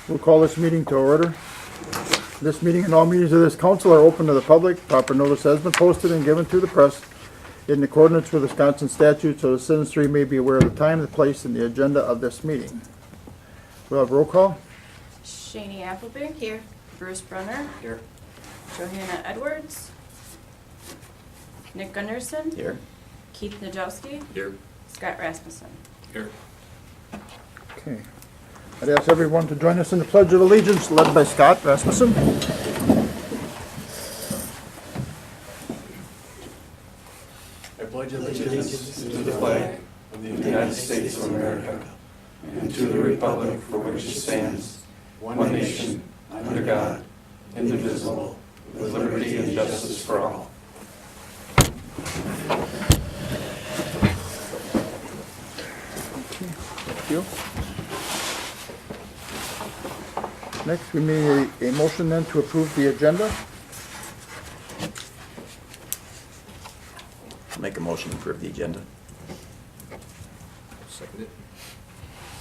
We'll call this meeting to order. This meeting and all meetings of this council are open to the public. Proper notice has been posted and given to the press in accordance with Wisconsin statute, so the citizenry may be aware of the time, the place, and the agenda of this meeting. We'll have roll call. Shani Appleby. Here. Bruce Brunner. Here. Johanna Edwards. Nick Gunderson. Here. Keith Najowski. Here. Scott Rasmussen. Here. Okay. I'd ask everyone to join us in the Pledge of Allegiance, led by Scott Rasmussen. I pledge allegiance to the flag of the United States of America and to the republic for which it stands, one nation, under God, indivisible, with liberty and justice for all. Thank you. Next, we need a motion then to approve the agenda. I'll make a motion to approve the agenda. Second it.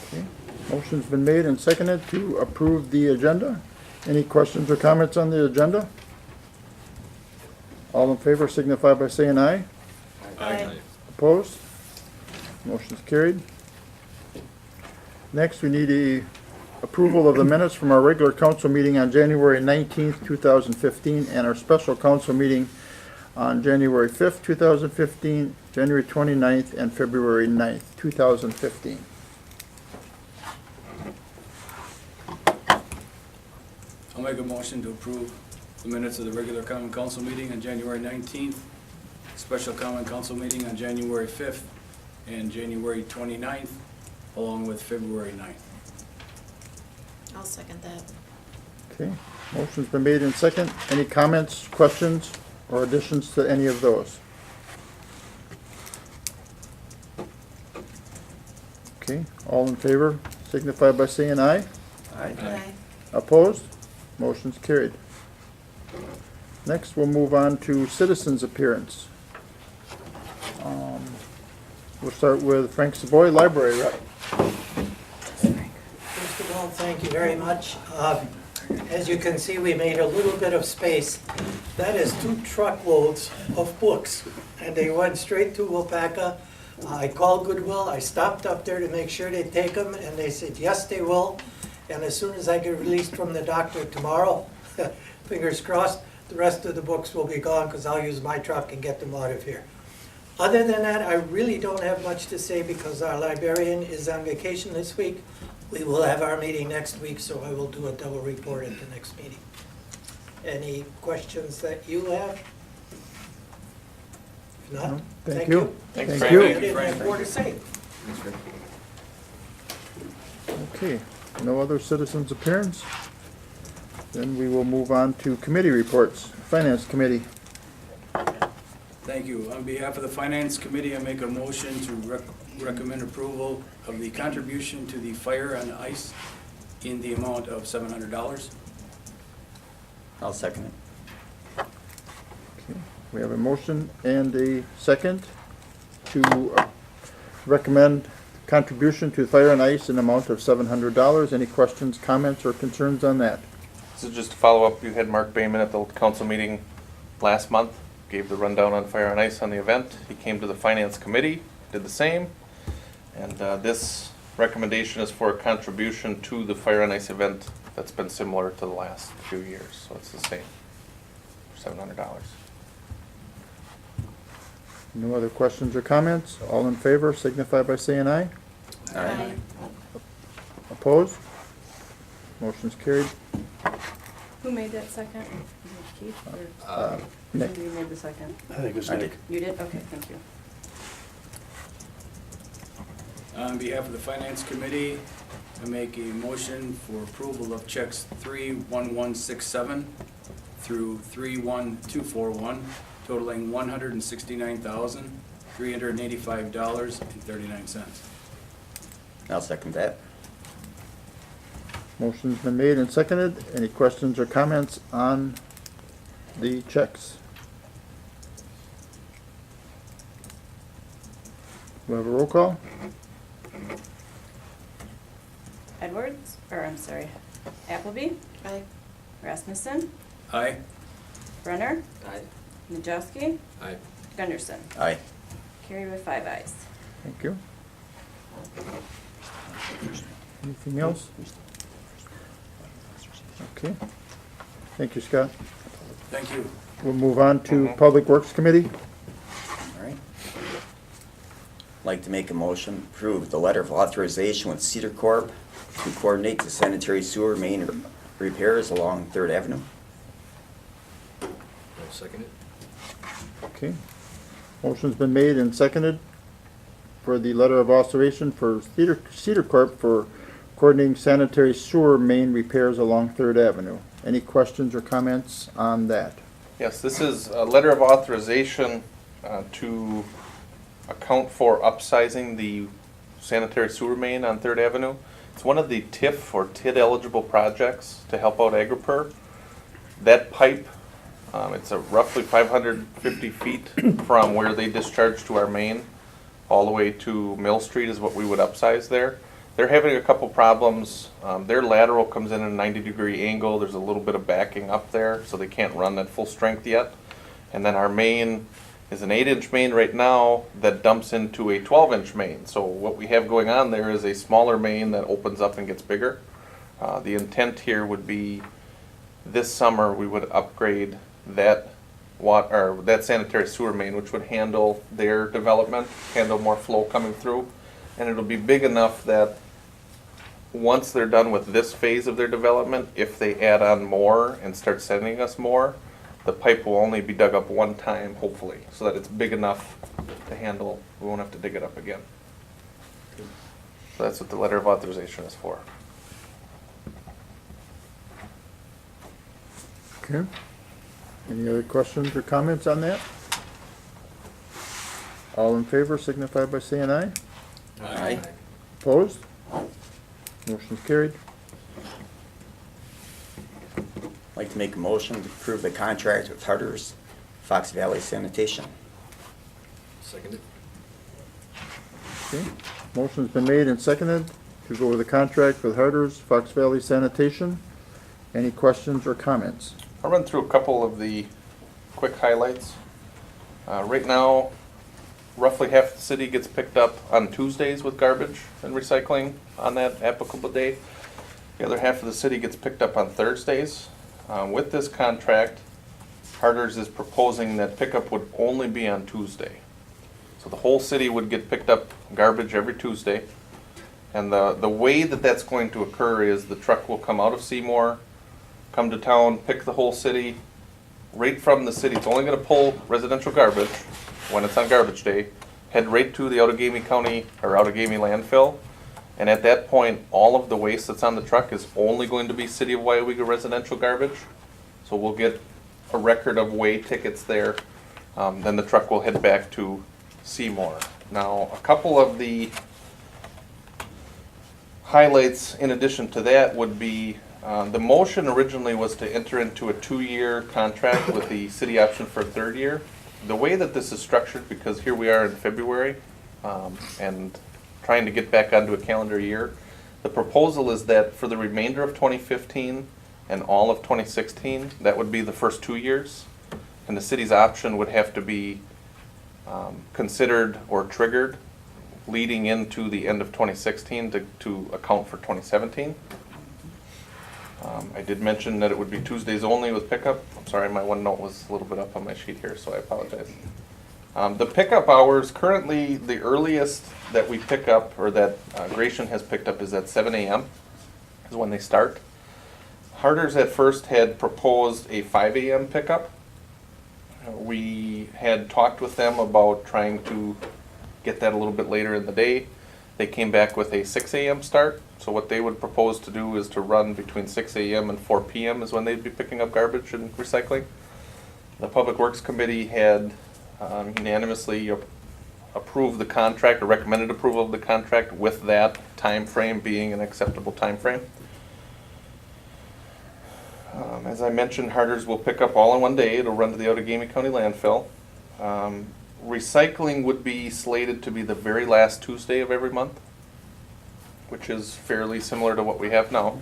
Okay. Motion's been made and seconded to approve the agenda. Any questions or comments on the agenda? All in favor signify by saying aye. Aye. Opposed? Motion's carried. Next, we need a approval of the minutes from our regular council meeting on January 19th, 2015, and our special council meeting on January 5th, 2015, January 29th, and February 9th, 2015. I'll make a motion to approve the minutes of the regular common council meeting on January 19th, special common council meeting on January 5th, and January 29th, along with February 9th. I'll second that. Okay, motion's been made in second. Any comments, questions, or additions to any of those? Okay, all in favor signify by saying aye. Aye. Opposed? Motion's carried. Next, we'll move on to citizens' appearance. We'll start with Frank Savoy, Library Rep. First of all, thank you very much. As you can see, we made a little bit of space. That is 2 truckloads of books, and they went straight to Weyauwega. I called Goodwill, I stopped up there to make sure they'd take them, and they said, yes, they will. And as soon as I get released from the doctor tomorrow, fingers crossed, the rest of the books will be gone because I'll use my truck and get them out of here. Other than that, I really don't have much to say because our librarian is on vacation this week. We will have our meeting next week, so I will do a double report at the next meeting. Any questions that you have? If not, No, thank thank you. you. Thank I you. didn't have more to say. Okay, no other citizens' appearance? Then we will move on to committee reports. Finance Committee. Thank you. On behalf of the Finance Committee, I make a motion to recommend approval of the contribution to the Fire on Ice in the amount of $700. I'll second it. Okay, we have a motion and a second to recommend contribution to Fire and Ice in amount of $700. Any questions, comments, or concerns on that? This is just to follow up. You had Mark Bayman at the council meeting last month, gave the rundown on Fire and Ice on the event. He came to the Finance Committee, did the same. And this recommendation is for a contribution to the Fire and Ice event that's been similar to the last few years. So it's the same, $700. No other questions or comments? All in favor signify by saying aye. Aye. Opposed? Motion's carried. Who made that second? Was it Keith or Nick. somebody made the second? I think it was I Nick. did. You did? Okay, thank you. On behalf of the Finance Committee, I make a motion for approval of checks 31167 through 31241, totaling $169,385.39. I'll second that. Motion's been made and seconded. Any questions or comments on the checks? We have a roll call? Edwards, or I'm sorry, Appleby, Aye. Rasmussen, Aye. Brenner, Aye. Najowski, Aye. Gunderson. Aye. Carried with 5 ayes. Thank you. Anything else? Okay. Thank you, Scott. Thank you. We'll move on to Public Works Committee. All right. Like to make a motion, to approve the letter of authorization with Cedar Corp to coordinate the sanitary sewer main repairs along Third Avenue. I'll second it. Okay. Motion's been made and seconded for the letter of authorization for Cedar Corp for coordinating sanitary sewer main repairs along Third Avenue. Any questions or comments on that? Yes, this is a letter of authorization to account for upsizing the sanitary sewer main on Third Avenue. It's one of the TIF or TID eligible projects to help out Agripur. That pipe, it's a roughly 550 feet from where they discharge to our main, all the way to Mill Street is what we would upsize there. They're having a couple problems. Their lateral comes in at a 90-degree angle. There's a little bit of backing up there, so they can't run at full strength yet. And then our main is an 8-inch main right now that dumps into a 12-inch main. So what we have going on there is a smaller main that opens up and gets bigger. The intent here would be this summer we would upgrade that that sanitary sewer main, which would handle their development, handle more flow coming through, and it'll be big enough that once they're done with this phase of their development, if they add on more and start sending us more, the pipe will only be dug up one time, hopefully, so that it's big enough to handle, we won't have to dig it up again. So that's what the letter of authorization is for. Okay. Any other questions or comments on that? All in favor signify by saying aye. Aye. Opposed? Motion's carried. Like to make a motion to approve the contract with Hutters, Fox Valley Sanitation. Second it. Okay. Motion's been made and seconded to go with the contract with Harders, Fox Valley Sanitation. Any questions or comments? I'll run through a couple of the quick highlights. Right now, roughly half the city gets picked up on Tuesdays with garbage and recycling on that applicable day. The other half of the city gets picked up on Thursdays. With this contract, Harders is proposing that pickup would only be on Tuesday. So the whole city would get picked up garbage every Tuesday. And the way that that's going to occur is the truck will come out of Seymour, come to town, pick the whole city, right from the city. It's only going to pull residential garbage when it's on garbage day, head right to the Outagamie County or Outagamie landfill. And at that point, all of the waste that's on the truck is only going to be City of Weyauwega residential garbage. So we'll get a record of weigh tickets there. Then the truck will head back to Seymour. Now, a couple of the highlights in addition to that would be the motion originally was to enter into a 2-year contract with the city option for a 3rd year. The way that this is structured, because here we are in February and trying to get back onto a calendar year, the proposal is that for the remainder of 2015 and all of 2016, that would be the first 2 years, and the city's option would have to be considered or triggered leading into the end of 2016 to account for 2017. I did mention that it would be Tuesdays only with pickup. I'm sorry, my one note was a little bit up on my sheet here, so I apologize. The pickup hours, currently the earliest that we pick up, or that Gratian has picked up, is at 7 a.m. is when they start. Harders at first had proposed a 5 a.m. pickup. We had talked with them about trying to get that a little bit later in the day. They came back with a 6 a.m. start. So what they would propose to do is to run between 6 a.m. and 4 p.m. is when they'd be picking up garbage and recycling. The Public Works Committee had unanimously approved the contract, or recommended approval of the contract, with that time frame being an acceptable time frame. As I mentioned, Harders will pick up all in one day. It'll run to the Outagamie County landfill. Recycling would be slated to be the very last Tuesday of every month. which is fairly similar to what we have now.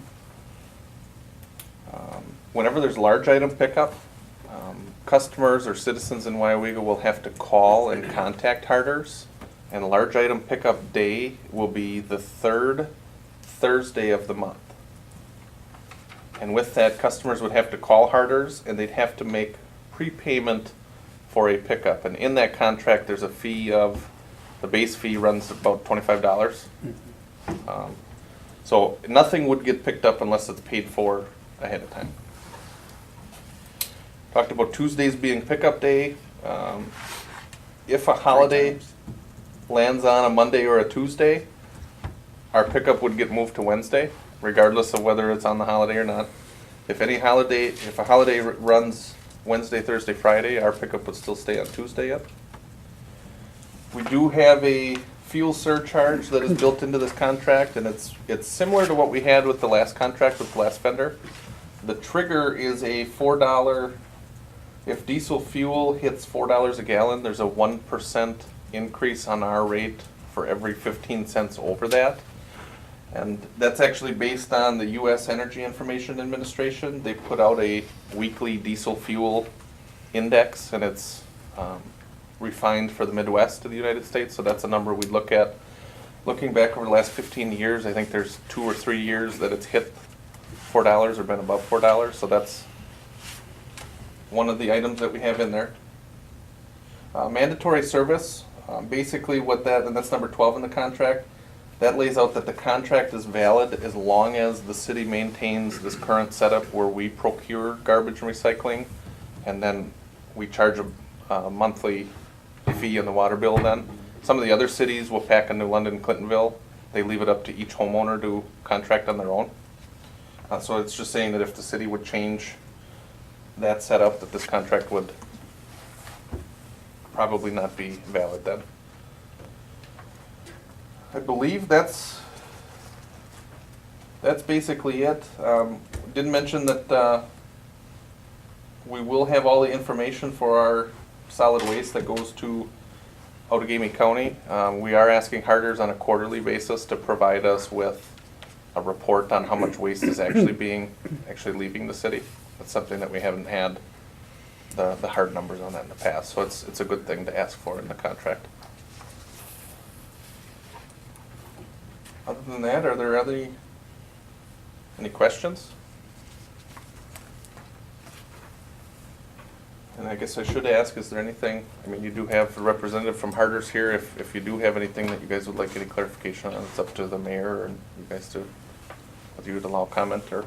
Whenever there's large item pickup, customers or citizens in Weyauwega will have to call and contact Harders. And large item pickup day will be the third Thursday of the month. And with that, customers would have to call Harders and they'd have to make prepayment for a pickup. And in that contract, there's a fee of, the base fee runs about $25. So nothing would get picked up unless it's paid for ahead of time. Talked about Tuesdays being pickup day. If a holiday lands on a Monday or a Tuesday, our pickup would get moved to Wednesday, regardless of whether it's on the holiday or not. If a holiday runs Wednesday, Thursday, Friday, our pickup would still stay on Tuesday yet. We do have a fuel surcharge that is built into this contract, and it's similar to what we had with the last contract with the last vendor. The trigger is a $4, if diesel fuel hits $4 a gallon, there's a 1% increase on our rate for every 15 cents over that. And that's actually based on the U.S. Energy Information Administration. They put out a weekly diesel fuel index, and it's refined for the Midwest of the United States, so that's a number we look at. Looking back over the last 15 years, I think there's 2 or 3 years that it's hit $4 or been above $4, so that's one of the items that we have in there. Mandatory service, basically what that, and that's number 12 in the contract, that lays out that the contract is valid as long as the city maintains this current setup where we procure garbage and recycling, and then we charge a monthly fee in the water bill then. Some of the other cities will pack in New London and Clintonville. They leave it up to each homeowner to contract on their own. So it's just saying that if the city would change that setup, that this contract would probably not be valid then. I believe that's basically it. Didn't mention that we will have all the information for our solid waste that goes to Outagamie County. We are asking Harders on a quarterly basis to provide us with a report on how much waste is actually leaving the city. That's something that we haven't had the hard numbers on that in the past, so it's a good thing to ask for in the contract. Other than that, are there any questions? And I guess I should ask, is there anything, I mean, you do have a representative from Harders here, if you do have anything that you guys would like any clarification on, it's up to the mayor and you guys to, whether you would allow comment or.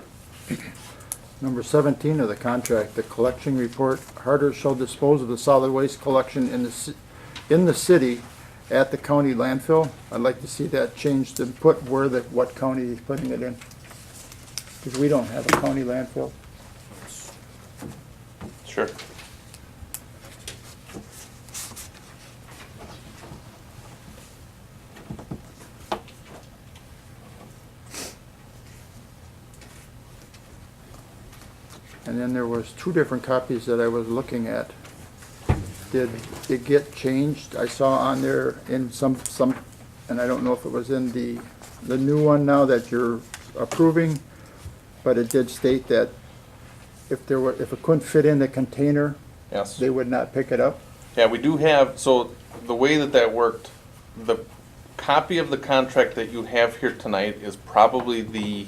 Number 17 of the contract, the collection report. Harders shall dispose of the solid waste collection in the city at the county landfill. I'd like to see that changed and put what county he's putting it in. Because we don't have a county landfill. Sure. And then there was 2 different copies that I was looking at. Did it get changed? I saw on there in some, and I don't know if it was in the new one now that you're approving, but it did state that if it couldn't fit in the container, Yes. they would not pick it up. Yeah, we do have, so the way that worked, the copy of the contract that you have here tonight is probably the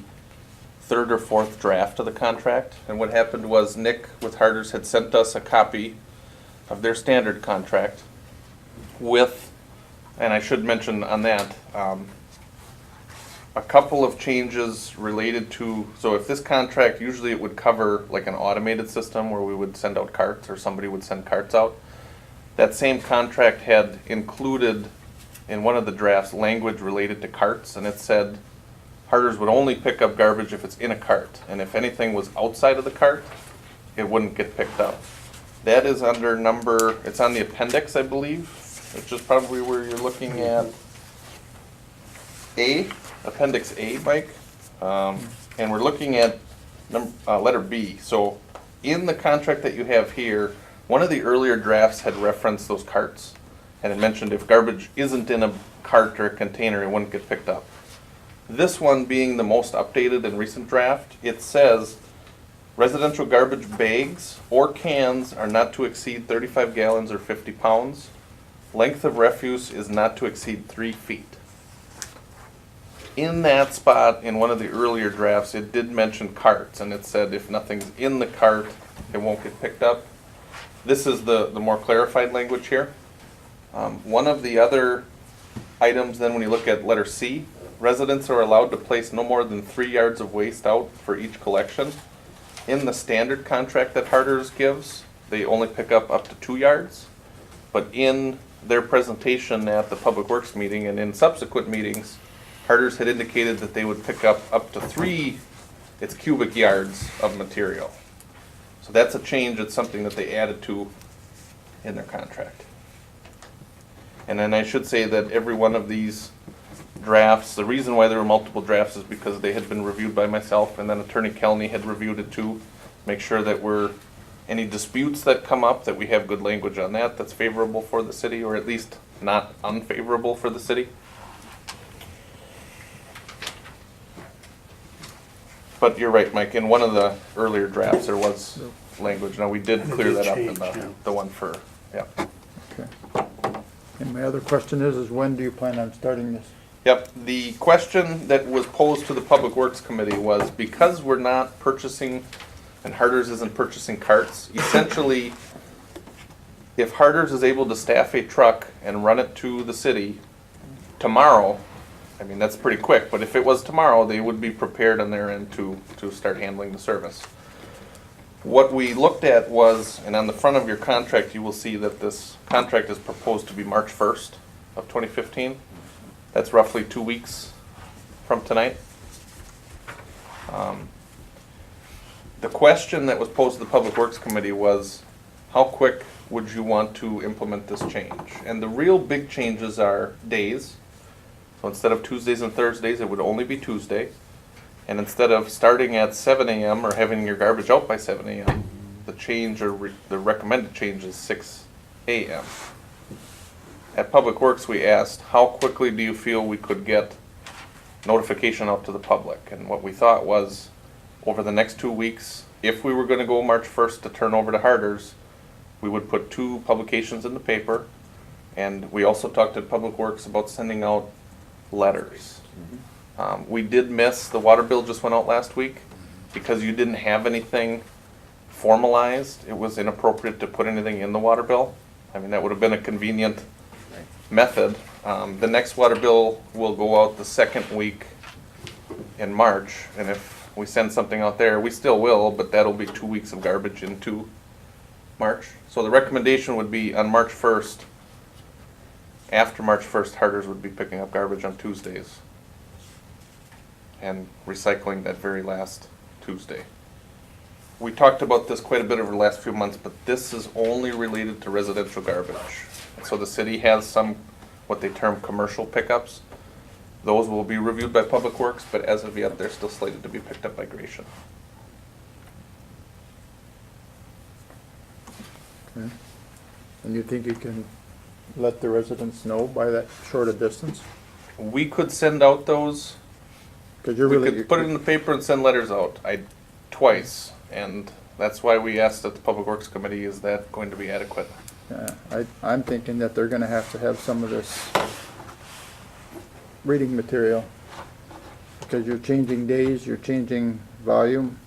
3rd or 4th draft of the contract. And what happened was Nick with Harders had sent us a copy of their standard contract with, and I should mention on that, a couple of changes related to, so if this contract, usually it would cover like an automated system where we would send out carts or somebody would send carts out. That same contract had included in one of the drafts language related to carts, and it said Harders would only pick up garbage if it's in a cart, and if anything was outside of the cart, it wouldn't get picked up. That is under it's on the appendix, I believe, which is probably where you're looking at Appendix A, Mike. And we're looking at letter B. So in the contract that you have here, one of the earlier drafts had referenced those carts, and it mentioned if garbage isn't in a cart or a container, it wouldn't get picked up. This one being the most updated and recent draft, it says residential garbage bags or cans are not to exceed 35 gallons or 50 pounds. Length of refuse is not to exceed 3 feet. In that spot, in one of the earlier drafts, it did mention carts, and it said if nothing's in the cart, it won't get picked up. This is the more clarified language here. One of the other items then when you look at letter C, residents are allowed to place no more than 3 yards of waste out for each collection. In the standard contract that Harder's gives, they only pick up to 2 yards. But in their presentation at the Public Works meeting and in subsequent meetings, Harder's had indicated that they would pick up to 3 cubic yards of material. So that's a change, it's something that they added to in their contract. And then I should say that every one of these drafts, the reason why there were multiple drafts is because they had been reviewed by myself and then Attorney Kelly had reviewed it too. Make sure that any disputes that come up, that we have good language on that that's favorable for the city, or at least not unfavorable for the city. But you're right, Mike, in one of the earlier drafts there was language. Now we did clear that up in the one for, yeah. Okay. And my other question is when do you plan on starting this? Yep, the question that was posed to the Public Works Committee was, because we're not purchasing, and Harder's isn't purchasing carts, essentially, if Harder's is able to staff a truck and run it to the city tomorrow, I mean, that's pretty quick, but if it was tomorrow, they would be prepared on their end to start handling the service. What we looked at was, and on the front of your contract, you will see that this contract is proposed to be March 1st of 2015. That's roughly 2 weeks from tonight. The question that was posed to the Public Works Committee was, how quick would you want to implement this change? And the real big changes are days. So instead of Tuesdays and Thursdays, it would only be Tuesday. And instead of starting at 7 a.m. or having your garbage out by 7 a.m., the change or the recommended change is 6 a.m. At Public Works, we asked, how quickly do you feel we could get notification out to the public? And what we thought was, over the next 2 weeks, if we were going to go March 1st to turn over to Harder's, we would put 2 publications in the paper. And we also talked at Public Works about sending out letters. We did miss, the water bill just went out last week. Because you didn't have anything formalized, it was inappropriate to put anything in the water bill. I mean, that would have been a convenient method. The next water bill will go out the second week in March, and if we send something out there, we still will, but that'll be 2 weeks of garbage into March. So the recommendation would be on March 1st, after March 1st, Harder's would be picking up garbage on Tuesdays and recycling that very last Tuesday. We talked about this quite a bit over the last few months, but this is only related to residential garbage. So the city has some, what they term commercial pickups. Those will be reviewed by Public Works, but as of yet, they're still slated to be picked up by Gratian. Okay. And you think you can let the residents know by that short a distance? We could send out those, Because you're we really. could put it in the paper and send letters out, twice. And that's why we asked at the Public Works Committee, is that going to be adequate? Yeah, I'm thinking that they're gonna have to have some of this reading material. Because you're changing days, you're changing volume.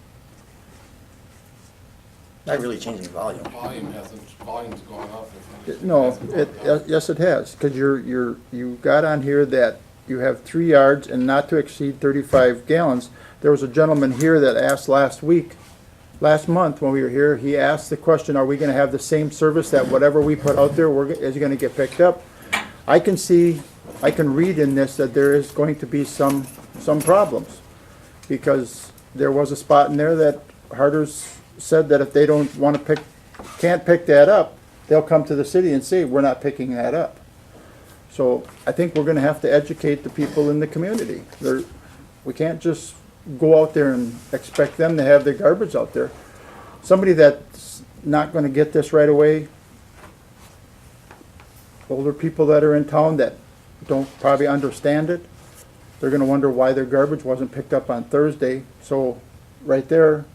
Not really changing volume. Volume's going up. No, yes, it has, because you got on here that you have 3 yards and not to exceed 35 gallons. There was a gentleman here that asked last month when we were here, he asked the question, are we gonna have the same service that whatever we put out there, is gonna get picked up? I can read in this that there is going to be some problems. Because there was a spot in there that Harder's said that if they can't pick that up, they'll come to the city and say, we're not picking that up. So I think we're gonna have to educate the people in the community. We can't just go out there and expect them to have their garbage out there. Somebody that's not gonna get this right away, older people that are in town that don't probably understand it, they're gonna wonder why their garbage wasn't picked up on Thursday. So, right there,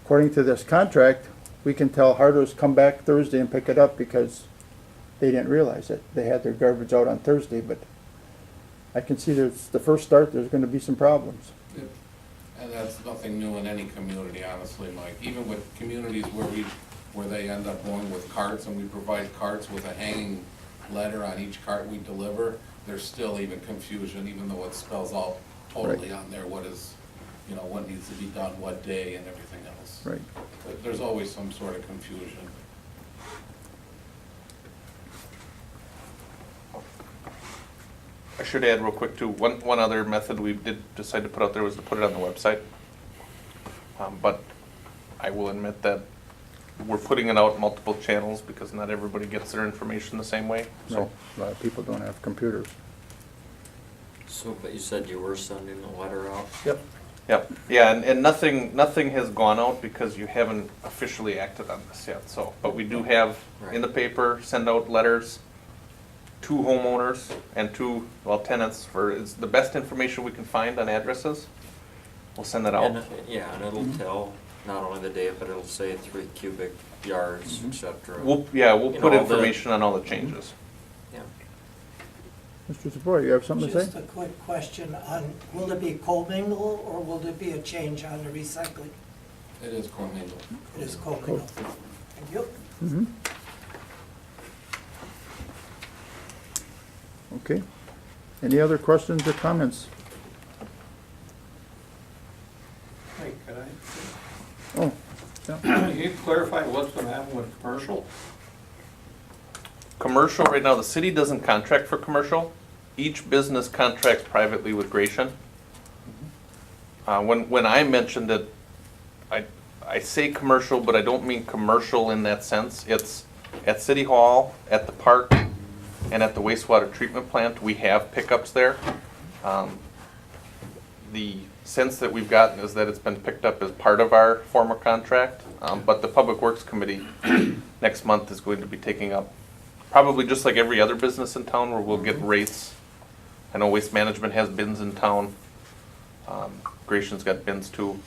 according to this contract, we can tell Harder's come back Thursday and pick it up because they didn't realize it. They had their garbage out on Thursday, but I can see there's, the first start, there's gonna be some problems. And that's nothing new in any community, honestly, Mike. Even with communities where they end up going with carts, and we provide carts with a hanging letter on each cart we deliver, there's still even confusion, even though it spells out totally on there what is, you know, what needs to be done, what day, and everything else. Right. But there's always some sort of confusion. I should add real quick too, one other method we did decide to put out there was to put it on the website. But I will admit that we're putting it out multiple channels because not everybody gets their information the same way, so. Right. A lot of people don't have computers. So, but you said you were sending a letter out? Yep. Yep, yeah, and nothing has gone out because you haven't officially acted on this yet, so, but we do have in the paper, send out letters to homeowners and to, well, tenants for, it's the best information we can find on addresses. We'll send that out. And, yeah, and it'll tell not only the date, but it'll say 3 cubic yards, et cetera. We'll You put know, information on all the changes. Yeah. Mr. Sephora, you have something to Just say? a quick question on, will it be co-mingle or will there be a change on the recycling? It is commingled. It is co-mingle. Thank you. Mm-hmm. Okay. Any other questions or comments? Hey, could Oh, yeah. can you clarify what's gonna happen with commercial? Commercial, right now, the city doesn't contract for commercial. Each business contracts privately with Gratian. When I mentioned it, I say commercial, but I don't mean commercial in that sense. It's at City Hall, at the park, and at the wastewater treatment plant, we have pickups there. The sense that we've gotten is that it's been picked up as part of our former contract, but the Public Works Committee next month is going to be taking up, probably just like every other business in town, where we'll get rates. I know Waste Management has bins in town, Gratian's got bins too,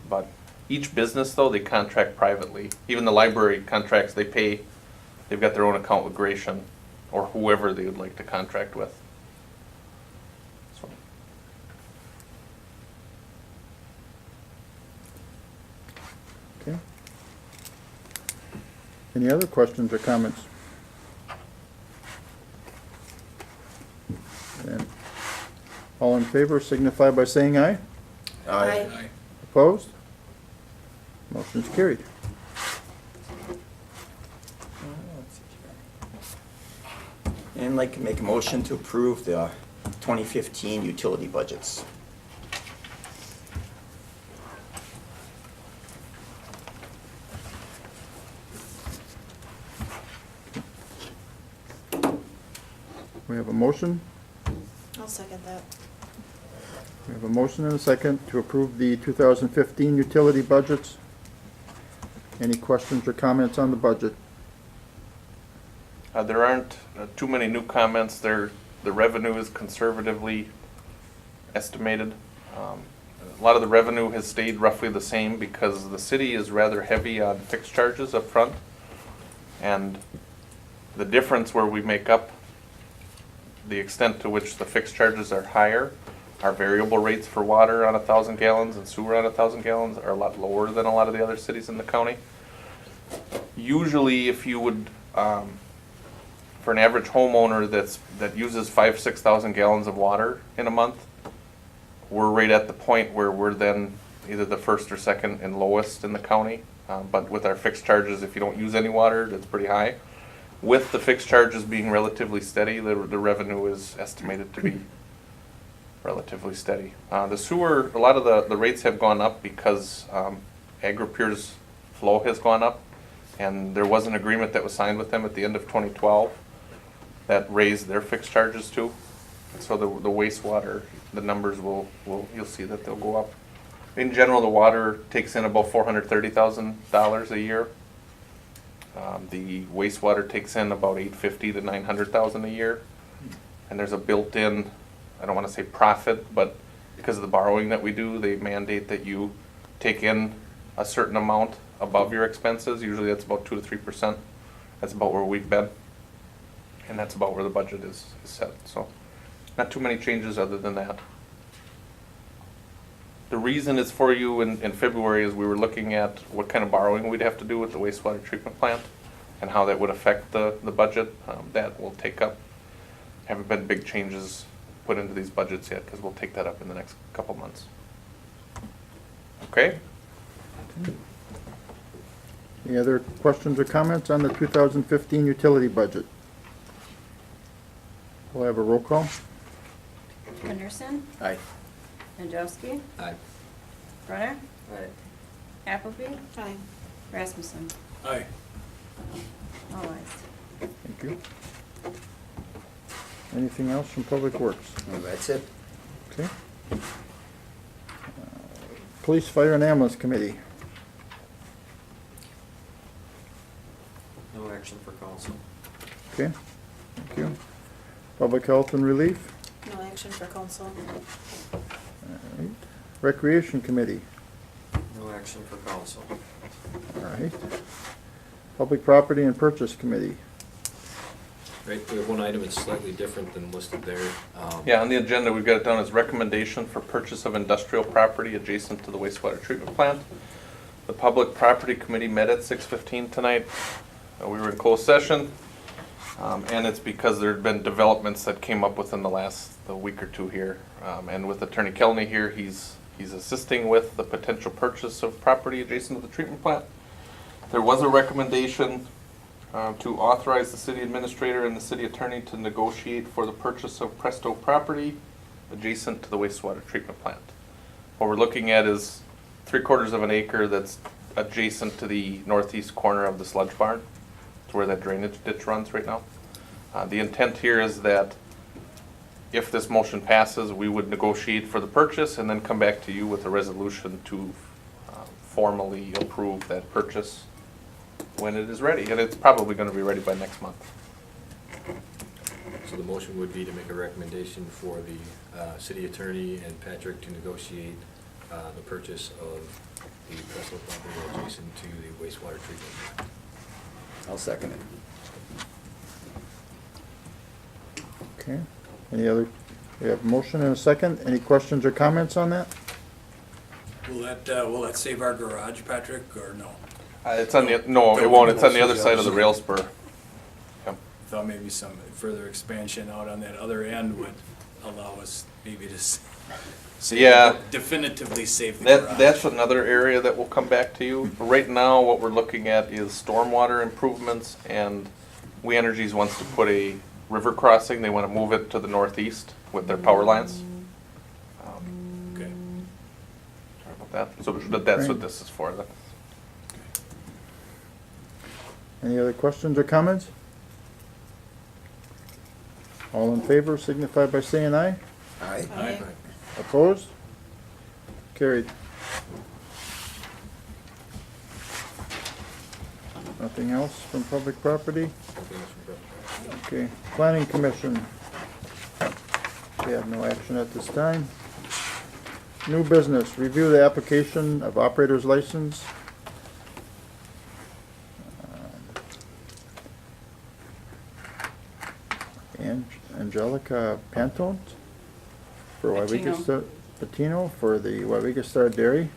but each business though, they contract privately. Even the library contracts, they pay, they've got their own account with Gratian, or whoever they would like to contract with. So. Okay. Any other questions or comments? And all in favor signify by saying aye. Aye. Opposed? Motion's carried. And I'd like to make a motion to approve the 2015 utility budgets. We have a motion. I'll second that. We have a motion and a second to approve the 2015 utility budgets. Any questions or comments on the budget? There aren't too many new comments. The revenue is conservatively estimated. A lot of the revenue has stayed roughly the same because the city is rather heavy on fixed charges up front. And the difference where we make up the extent to which the fixed charges are higher, our variable rates for water on 1,000 gallons and sewer on 1,000 gallons are a lot lower than a lot of the other cities in the county. Usually if you would, for an average homeowner that uses 5,000-6,000 gallons of water in a month, we're right at the point where we're then either the first or second and lowest in the county. But with our fixed charges, if you don't use any water, that's pretty high. With the fixed charges being relatively steady, the revenue is estimated to be relatively steady. The sewer, a lot of the rates have gone up because AgriPure's flow has gone up, and there was an agreement that was signed with them at the end of 2012 that raised their fixed charges too. So the wastewater, the numbers will you'll see that they'll go up. In general, the water takes in about $430,000 a year. The wastewater takes in about $850,000 to $900,000 a year, and there's a built-in I don't wanna say profit, but because of the borrowing that we do, they mandate that you take in a certain amount above your expenses. Usually that's about 2 to 3%. That's about where we've been. And that's about where the budget is set, so not too many changes other than that. The reason it's for you in February is we were looking at what kind of borrowing we'd have to do with the wastewater treatment plant and how that would affect the budget. That will take up, haven't been big changes put into these budgets yet, because we'll take that up in the next couple months. Okay? Any other questions or comments on the 2015 utility budget? We'll have a roll call. Henderson, Aye. Androwski, Aye. Brunner, Aye. Appleby. Aye. Rasmussen. Aye. All ayes. Thank you. Anything else from Public Works? Well, that's it. Okay. Police, Fire, and Ambulance Committee. No action for council. Okay, thank you. Public Health and Relief. No action for council. All right. Recreation Committee. No action for council. All right. Public Property and Purchase Committee. Right, we have one item that's slightly different than listed there. Yeah, on the agenda, we've got it down as recommendation for purchase of industrial property adjacent to the wastewater treatment plant. The Public Property Committee met at 6:15 tonight. We were in closed session, and it's because there had been developments that came up within the last week or two here. And with Attorney Kelly here, he's assisting with the potential purchase of property adjacent to the treatment plant. There was a recommendation to authorize the city administrator and the city attorney to negotiate for the purchase of Presto property adjacent to the wastewater treatment plant. What we're looking at is 3/4 of an acre that's adjacent to the northeast corner of the sludge barn. It's where that drainage ditch runs right now. The intent here is that if this motion passes, we would negotiate for the purchase and then come back to you with a resolution to formally approve that purchase when it is ready, and it's probably going to be ready by next month. So the motion would be to make a recommendation for the city attorney and Patrick to negotiate the purchase of the Presto property adjacent to the wastewater treatment plant. I'll second it. Okay. Any other, we have a motion and a second. Any questions or comments on that? Will that save our garage, Patrick, or no? It's on the, no, it won't, it's on the other side of the rail spur. Yep. Thought maybe some further expansion out on that other end would allow us maybe to Yeah. definitively save the garage. That's another area that will come back to you. Right now, what we're looking at is stormwater improvements, and We Energies wants to put a river crossing. They want to move it to the northeast with their power lines. Okay. Sorry about that. So that's what this is for then. Any other questions or comments? All in favor signify by saying aye. Aye. Aye. Opposed? Carried. Nothing else from public property? Nothing else from Brett. Okay, Planning Commission. We have no action at this time. New business, review the application of operator's license. Angelica Pantone for Weyauwega Star, Patino for the Weyauwega Star Dairy.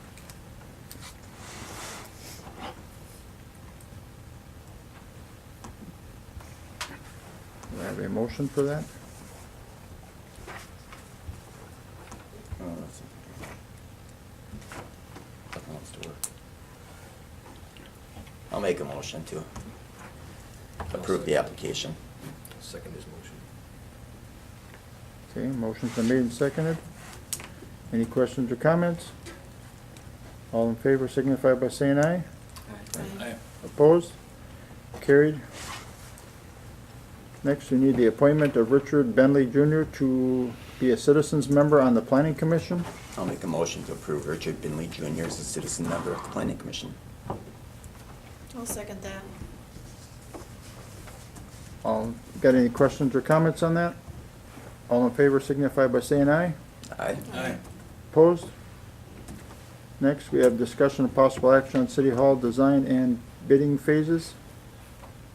Do I have a motion for that? I'll make a motion to approve the application. Second his motion. Okay, motion's been made and seconded. Any questions or comments? All in favor signify by saying aye. Aye. Opposed? Carried. Next, we need the appointment of Richard Bentley Jr. to be a citizens member on the Planning Commission. I'll make a motion to approve Richard Binley Jr. as a citizen member of the Planning Commission. I'll second that. All, got any questions or comments on that? All in favor signify by saying aye. Aye. Aye. Opposed? Next, we have discussion of possible action on City Hall design and bidding phases.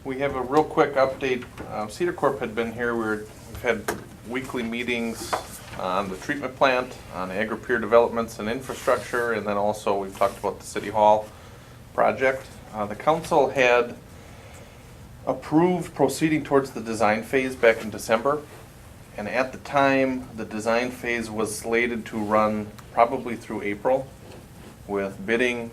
We have a real quick update. Cedar Corp had been here. We've had weekly meetings on the treatment plant, on agri-peer developments and infrastructure, and then also we've talked about the City Hall project. The council had approved proceeding towards the design phase back in December. And at the time, the design phase was slated to run probably through April, with bidding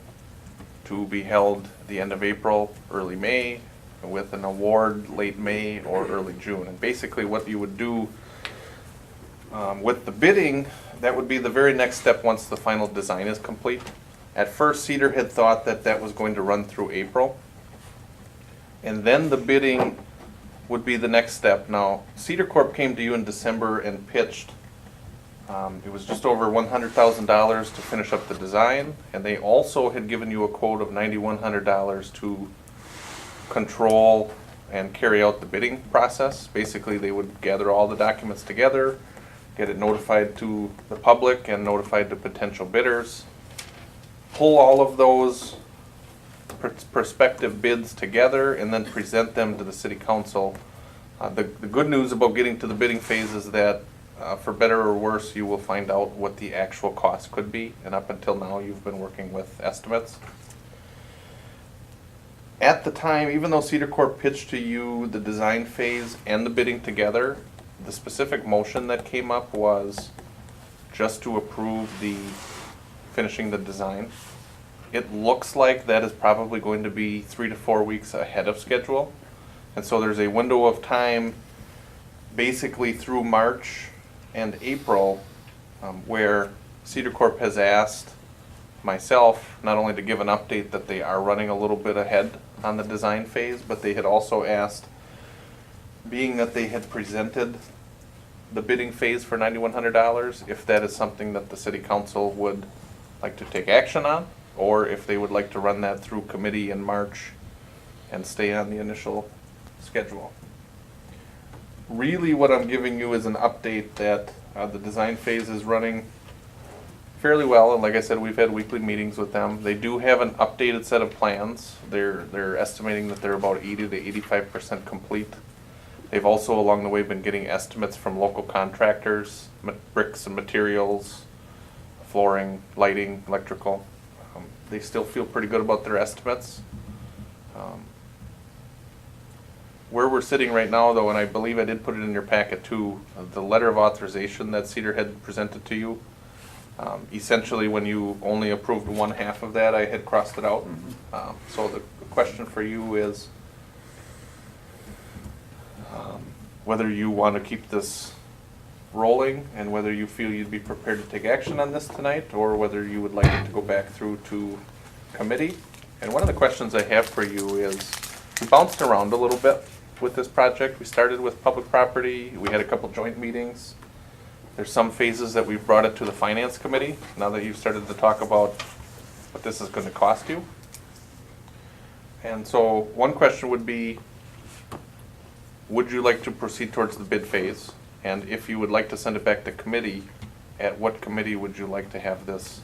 to be held at the end of April, early May, with an award late May or early June. And basically what you would do with the bidding, that would be the very next step once the final design is complete. At first, Cedar had thought that that was going to run through April. And then the bidding would be the next step. Now, Cedar Corp came to you in December and pitched, it was just over $100,000 to finish up the design, and they also had given you a quote of $9,100 to control and carry out the bidding process. Basically, they would gather all the documents together, get it notified to the public and notified to potential bidders, pull all of those prospective bids together, and then present them to the city council. The good news about getting to the bidding phase is that for better or worse, you will find out what the actual cost could be, and up until now, you've been working with estimates. At the time, even though Cedar Corp pitched to you the design phase and the bidding together, the specific motion that came up was just to approve the finishing the design. It looks like that is probably going to be 3 to 4 weeks ahead of schedule. And so there's a window of time basically through March and April where Cedar Corp has asked myself not only to give an update that they are running a little bit ahead on the design phase, but they had also asked, being that they had presented the bidding phase for $9,100, if that is something that the city council would like to take action on, or if they would like to run that through committee in March and stay on the initial schedule. Really what I'm giving you is an update that the design phase is running fairly well, and like I said, we've had weekly meetings with them. They do have an updated set of plans. They're estimating that they're about 80 to 85% complete. They've also along the way been getting estimates from local contractors, bricks and materials, flooring, lighting, electrical. They still feel pretty good about their estimates. Where we're sitting right now though, and I believe I did put it in your packet too, the letter of authorization that Cedar had presented to you, essentially when you only approved one half of that, I had crossed it out. So the question for you is whether you want to keep this rolling and whether you feel you'd be prepared to take action on this tonight, or whether you would like it to go back through to committee. And one of the questions I have for you is, we bounced around a little bit with this project. We started with public property, we had a couple joint meetings. There's some phases that we've brought it to the finance committee, now that you've started to talk about what this is going to cost you. And so one question would be, would you like to proceed towards the bid phase? And if you would like to send it back to committee, at what committee would you like to have this,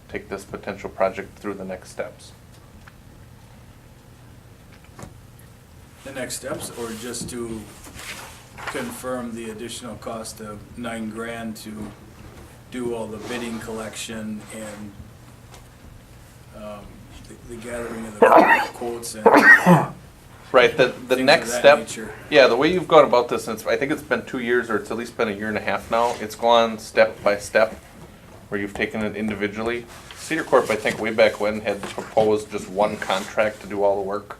take this potential project through the next steps? The next steps, or just to confirm the additional cost of $9,000 to do all the bidding collection and the gathering of the quotes and Right, the things next of that step, nature. yeah, the way you've gone about this, and I think it's been 2 years, or it's at least been a year and a half now, it's gone step by step, where you've taken it individually. Cedar Corp, I think way back when, had proposed just one contract to do all the work.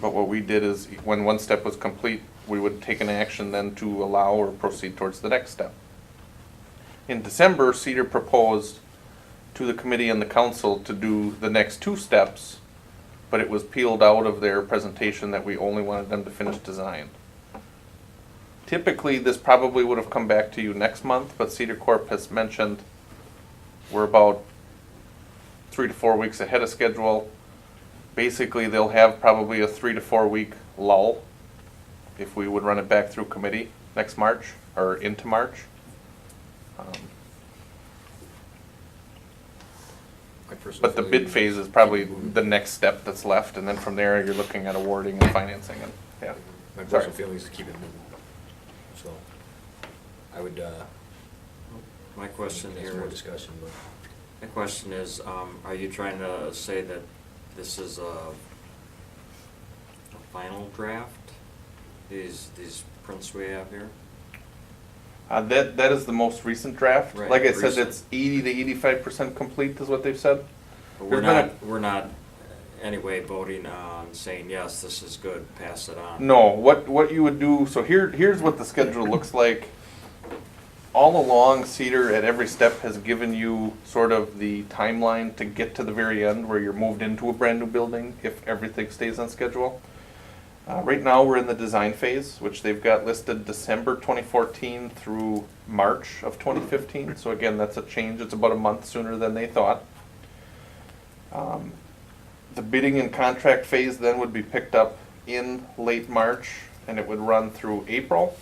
But what we did is, when one step was complete, we would take an action then to allow or proceed towards the next step. In December, Cedar proposed to the committee and the council to do the next 2 steps, but it was peeled out of their presentation that we only wanted them to finish design. Typically, this probably would have come back to you next month, but Cedar Corp has mentioned we're about 3 to 4 weeks ahead of schedule. Basically, they'll have probably a 3 to 4 week lull if we would run it back through committee. next March, or into March. My personal But the feeling bid is phase is keep probably moving. the next step that's left, and then from there, you're looking at awarding and financing and, yeah. My Sorry. personal feeling is to keep it moving. So I would, My question there's here, more discussion, but my question is, are you trying to say that this is a final draft? These prints we have here? That is the most recent draft. Right, Like I said, recent. it's 80 to 85% complete is what they've said. But There's been we're not anyway voting on saying, yes, this is good, pass it on. No, what you would do, so here's what the schedule looks like. All along, Cedar at every step has given you sort of the timeline to get to the very end where you're moved into a brand new building if everything stays on schedule. Right now, we're in the design phase, which they've got listed December 2014 through March of 2015. So again, that's a change. It's about a month sooner than they thought. The bidding and contract phase then would be picked up in late March, and it would run through April.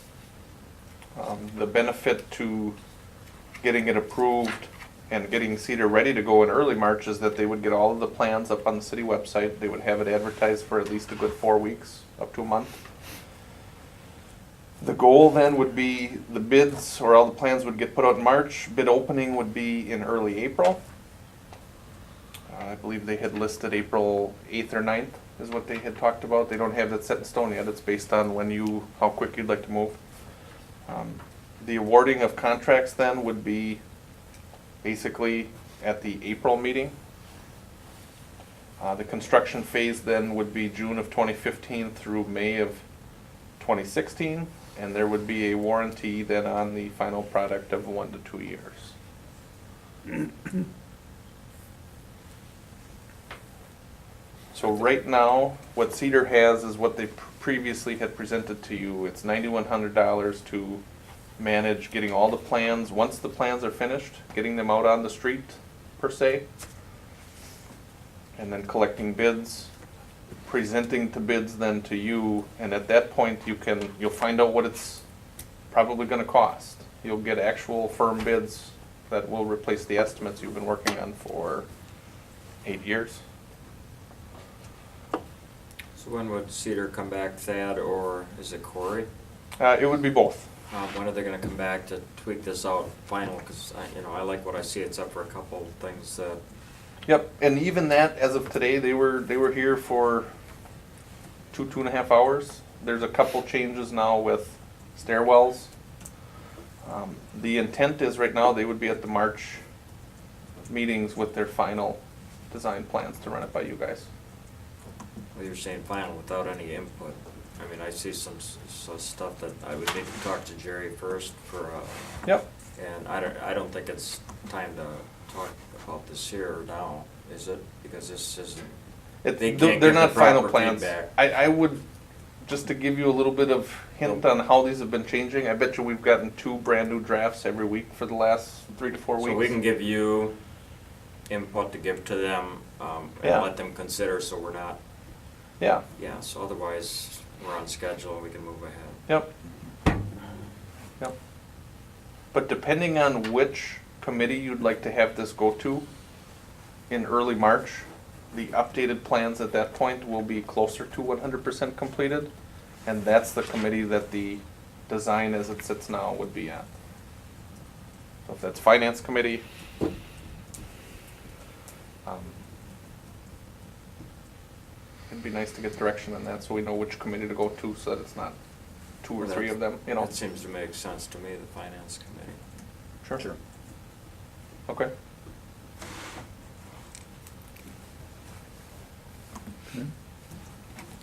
The benefit to getting it approved and getting Cedar ready to go in early March is that they would get all of the plans up on the city website. They would have it advertised for at least a good 4 weeks, up to a month. The goal then would be the bids, or all the plans would get put out in March. Bid opening would be in early April. I believe they had listed April 8th or 9th is what they had talked about. They don't have that set in stone yet. It's based on how quick you'd like to move. The awarding of contracts then would be basically at the April meeting. The construction phase then would be June of 2015 through May of 2016, and there would be a warranty then on the final product of 1 to 2 years. So right now, what Cedar has is what they previously had presented to you. It's $9,100 to manage getting all the plans, once the plans are finished, getting them out on the street, per se, and then collecting bids, presenting to bids then to you, and at that point, you'll find out what it's probably gonna cost. You'll get actual firm bids that will replace the estimates you've been working on for 8 years. So when would Cedar come back, Thad, or is it Corey? It would be both. When are they gonna come back to tweak this out final? Because, I like what I see, it's up for a couple things that, Yep, and even that, as of today, they were here for 2.5 hours. There's a couple changes now with stairwells. The intent is right now, they would be at the March meetings with their final design plans to run it by you guys. well, you're saying final without any input. I mean, I see some stuff that I would need to talk to Jerry first for, Yep. and I don't think it's time to talk about this here or now, is it? Because this isn't, they can't They're give not the final proper plans. feedback. I would, just to give you a little bit of hint on how these have been changing, I bet you we've gotten 2 brand new drafts every week for the last 3 to 4 weeks. So we can give you input to give to them, and Yeah. let them consider, so we're not, Yeah, so otherwise, we're on schedule and we can move ahead. yep. Yep. But depending on which committee you'd like to have this go to in early March, the updated plans at that point will be closer to 100% completed, and that's the committee that the design as it sits now would be at. So if that's finance committee, it'd be nice to get direction on that so we know which committee to go to, so that it's not 2 or 3 of them, That seems to make sense to me, the finance committee. Sure. Okay.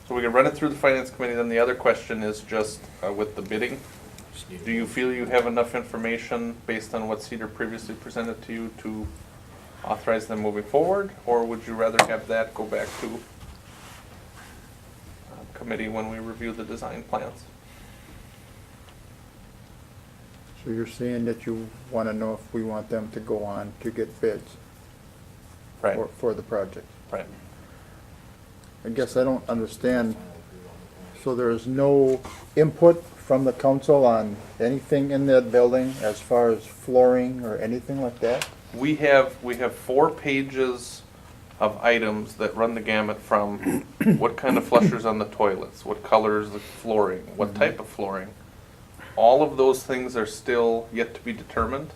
So we can run it through the finance committee, then the other question is just with the bidding. just need. Do you feel you have enough information based on what Cedar previously presented to you to authorize them moving forward? Or would you rather have that go back to committee when we review the design plans? So you're saying that you want to know if we want them to go on to get bids Right, for the project? right. I guess I don't understand. So there is no input from the council on anything in that building as far as flooring or anything like that? We have 4 pages of items that run the gamut from what kind of flushers on the toilets, what colors the flooring, what type of flooring. All of those things are still yet to be determined,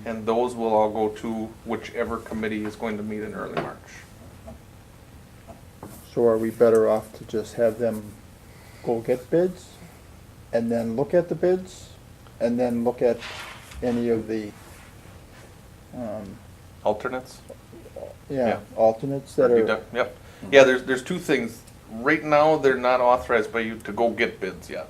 and those will all go to whichever committee is going to meet in early March. So are we better off to just have them go get bids and then look at the bids and then look at any of the, Alternates? yeah, alternates that are, Yep. Yeah, there's 2 things. Right now, they're not authorized by you to go get bids yet.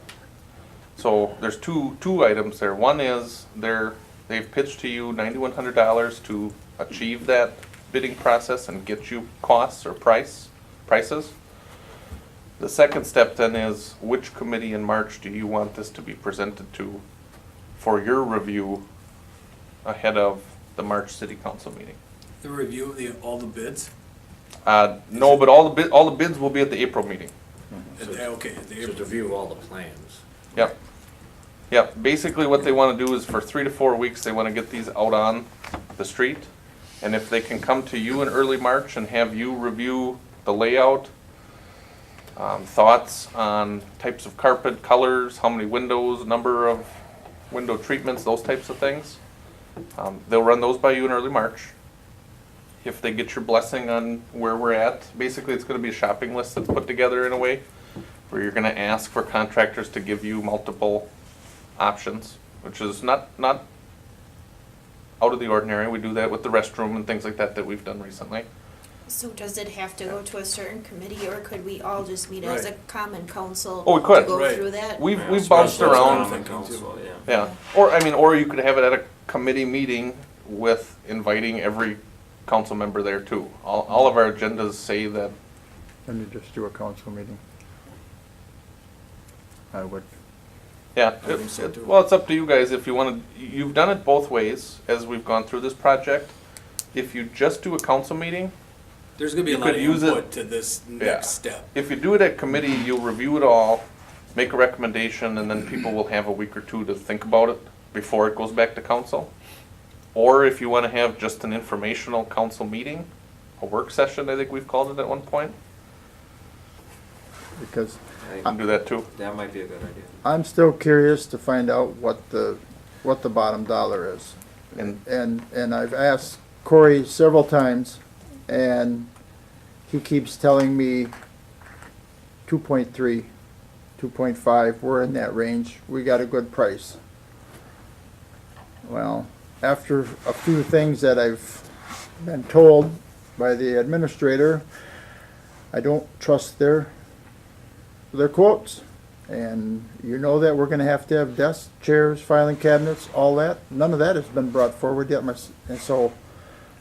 So there's two items there. One is they've pitched to you $9,100 to achieve that bidding process and get you costs or prices. The second step then is which committee in March do you want this to be presented to for your review ahead of the March City Council meeting? The review of all the bids? No, but all the bids will be at the April meeting. Okay, at the Just to view all the plans. Yep. Yep, basically what they wanna do is for 3 to 4 weeks, they wanna get these out on the street. And if they can come to you in early March and have you review the layout, thoughts on types of carpet, colors, how many windows, number of window treatments, those types of things. They'll run those by you in early March. If they get your blessing on where we're at, basically it's gonna be a shopping list that's put together in a way where you're gonna ask for contractors to give you multiple options, which is not out of the ordinary. We do that with the restroom and things like that we've done recently. So does it have to go to a certain committee, or could we all just meet as a Right. common council? Oh, we could. To go Right. through that? We've Yeah, bounced special around. common council, yeah. Yeah, or you could have it at a committee meeting with inviting every council member there too. All of our agendas say that. and you just do a council meeting. I would, Yeah, I think so, too. well, it's up to you guys if you want to, you've done it both ways as we've gone through this project. If you just do a council meeting, There's gonna be a You lot of could use it- input to this next step. if you do it at committee, you'll review it all, make a recommendation, and then people will have a week or 2 to think about it before it goes back to council. Or if you want to have just an informational council meeting, a work session, I think we've called it at one point, because I you think can do that too. that might be a good idea. I'm still curious to find out what the bottom dollar is. And And I've asked Corey several times, and he keeps telling me 2.3, 2.5, we're in that range, we got a good price. Well, after a few things that I've been told by the administrator, I don't trust their quotes. And you know that we're gonna have to have desks, chairs, filing cabinets, all that. None of that has been brought forward yet, and so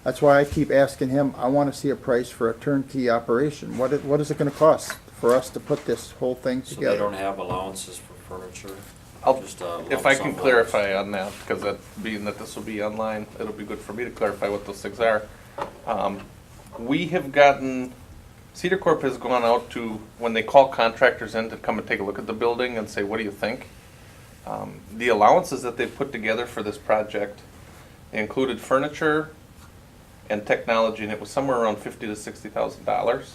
that's why I keep asking him, I wanna see a price for a turnkey operation. What is it gonna cost for us to put this whole thing So together? they don't have allowances for furniture? I'll, Just a if lump I sum can allowance. clarify on that, because that, being that this will be online, it'll be good for me to clarify what those things are. We have gotten, Cedar Corp has gone out to, when they call contractors in to come and take a look at the building and say, what do you think? The allowances that they've put together for this project included furniture and technology, and it was somewhere around $50,000 to $60,000.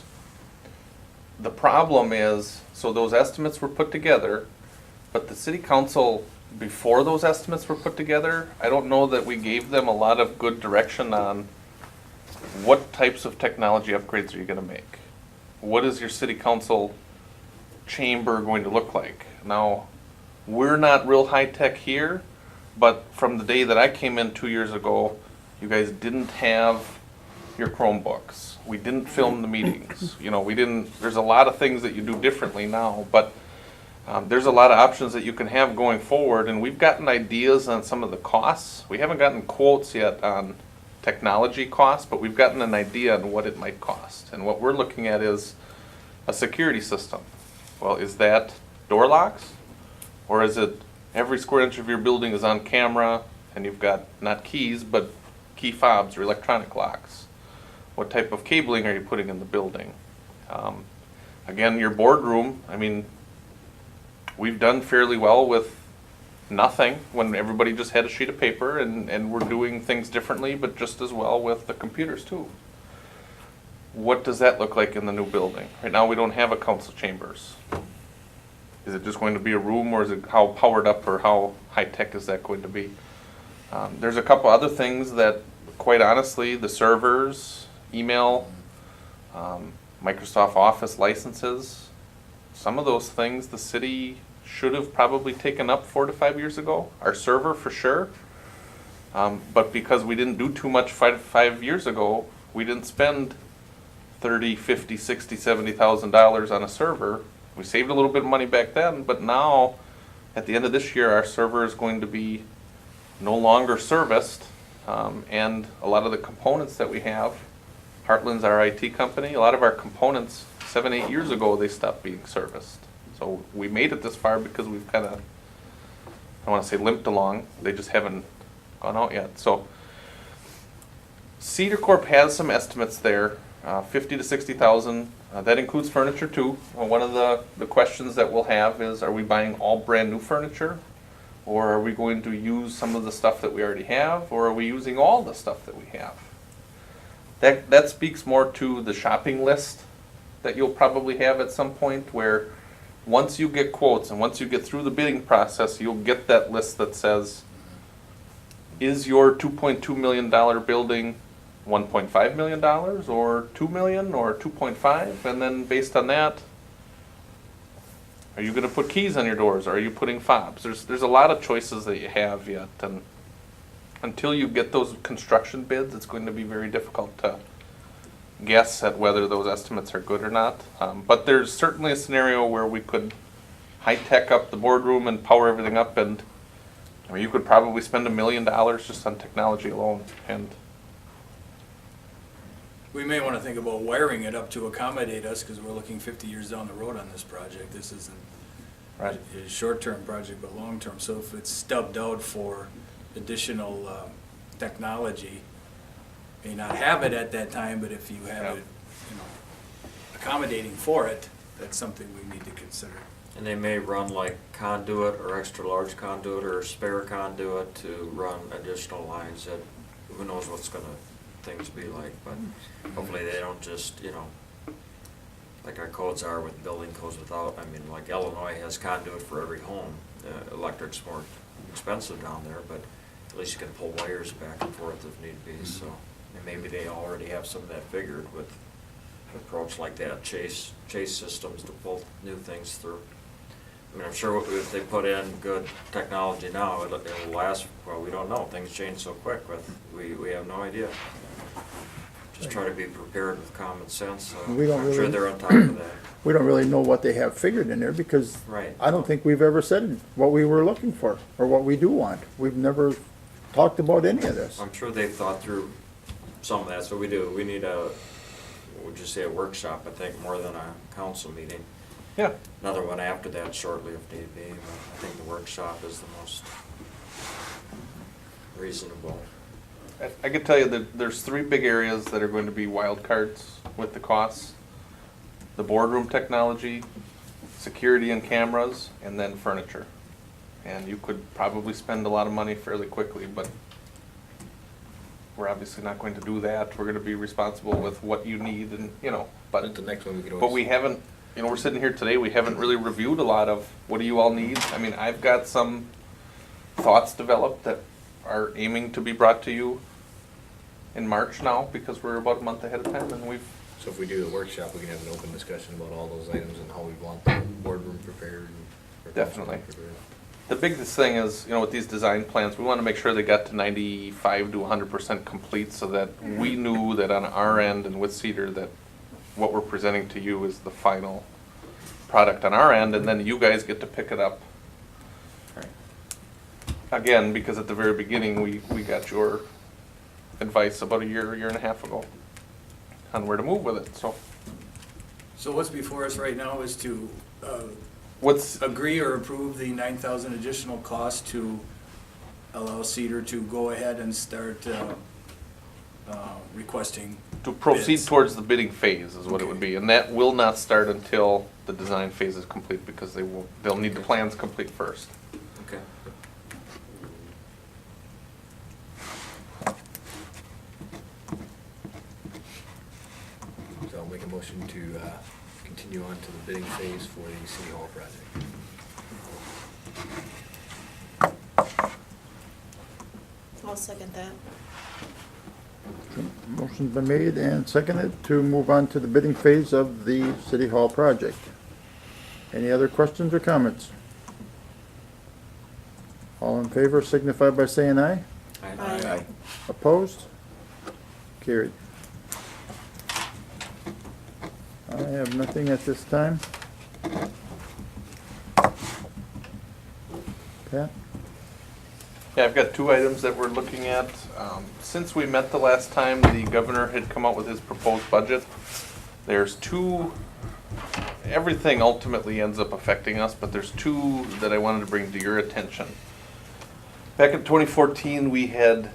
The problem is, so those estimates were put together, but the city council, before those estimates were put together, I don't know that we gave them a lot of good direction on what types of technology upgrades are you gonna make? What is your city council chamber going to look like? Now, we're not real high-tech here, but from the day that I came in 2 years ago, you guys didn't have your Chromebooks. We didn't film the meetings. You know, we didn't, there's a lot of things that you do differently now, but there's a lot of options that you can have going forward, and we've gotten ideas on some of the costs. We haven't gotten quotes yet on technology costs, but we've gotten an idea on what it might cost. And what we're looking at is a security system. Well, is that door locks? Or is it every square inch of your building is on camera and you've got not keys, but key fobs or electronic locks? What type of cabling are you putting in the building? Again, your boardroom, I mean, we've done fairly well with nothing when everybody just had a sheet of paper, and we're doing things differently, but just as well with the computers too. What does that look like in the new building? Right now, we don't have a council chambers. Is it just going to be a room, or is it how powered up or how high-tech is that going to be? There's a couple other things that, quite honestly, the servers, email, Microsoft Office licenses, some of those things the city should have probably taken up 4 to 5 years ago. Our server for sure. But because we didn't do too much 5 years ago, we didn't spend $30, $50, $60, $70,000 on a server. We saved a little bit of money back then, but now, at the end of this year, our server is going to be no longer serviced, and a lot of the components that we have, Heartland's our IT company, a lot of our components, 7, 8 years ago, they stopped being serviced. So we made it this far because we've kind of, I don't want to say limped along, they just haven't gone out yet. So Cedar Corp has some estimates there, 50 to 60,000. That includes furniture too. One of the questions that we'll have is, are we buying all brand new furniture? Or are we going to use some of the stuff that we already have? Or are we using all the stuff that we have? That speaks more to the shopping list that you'll probably have at some point, where once you get quotes and once you get through the bidding process, you'll get that list that says, is your $2.2 million building $1.5 million or $2 million or 2.5? And then based on that, are you going to put keys on your doors? Or are you putting fobs? There's a lot of choices that you have yet, and until you get those construction bids, it's going to be very difficult to guess at whether those estimates are good or not. But there's certainly a scenario where we could high-tech up the boardroom and power everything up, and I mean, you could probably spend $1 million just on technology alone. And We may want to think about wiring it up to accommodate us, because we're looking 50 years down the road on this project. This isn't Right. a short-term project, but long-term. So if it's stubbed out for additional technology, may not have it at that time, but if you have Yeah. it, accommodating for it, that's something we need to consider. And they may run like conduit or extra large conduit or spare conduit to run additional lines that, who knows what's gonna, things be like, but hopefully they don't just, like our codes are with building codes without, I mean, like Illinois has conduit for every home. Electric's more expensive down there, but at least you can pull wires back and forth if need be, so. And maybe they already have some of that figured with an approach like that, chase systems to pull new things through. I mean, I'm sure if they put in good technology now, it'll last, well, we don't know, things change so quick, we have no idea. Just try to be prepared with common sense, We don't I'm sure really- they're on top of that. We don't really know what they have figured in there, because Right. I don't think we've ever said what we were looking for or what we do want. We've never talked about any of this. I'm sure they've thought through some of that, so we do, we need a, would you say a workshop, I think, more than a council meeting. yeah, Another one after that shortly if need be, but I think the workshop is the most reasonable. I could tell you that there's 3 big areas that are going to be wild cards with the costs. The boardroom technology, security and cameras, and then furniture. And you could probably spend a lot of money fairly quickly, but we're obviously not going to do that. We're going to be responsible with what you need, and, But the next one we could always. but we haven't, we're sitting here today, we haven't really reviewed a lot of, what do you all need? I mean, I've got some thoughts developed that are aiming to be brought to you in March now, because we're about a month ahead of time, and we've, So if we do the workshop, we can have an open discussion about all those items and how we want the boardroom prepared. and- Definitely. the biggest thing is, with these design plans, we want to make sure they got to 95 to 100% complete, so that we knew that on our end and with Cedar, that what we're presenting to you is the final product on our end, and then you guys get to pick it up. Again, because at the very beginning, we got your advice about a year and a half ago on where to move with it, so. So what's before us right now is to What's, agree or approve the 9,000 additional cost to allow Cedar to go ahead and start requesting. To proceed bids. towards the bidding phase is what it would be, and that will not start until the design phase is complete, because they'll need the plans complete first. Okay. So I'll make a motion to continue on to the bidding phase for the City Hall project. I'll second that. Motion's been made and seconded to move on to the bidding phase of the City Hall project. Any other questions or comments? All in favor signify by saying aye. Aye. Opposed? Carried. I have nothing at this time. Pat? Yeah, I've got two items that we're looking at. Since we met the last time, the governor had come out with his proposed budget. There's two, everything ultimately ends up affecting us, but there's two that I wanted to bring to your attention. Back in 2014, we had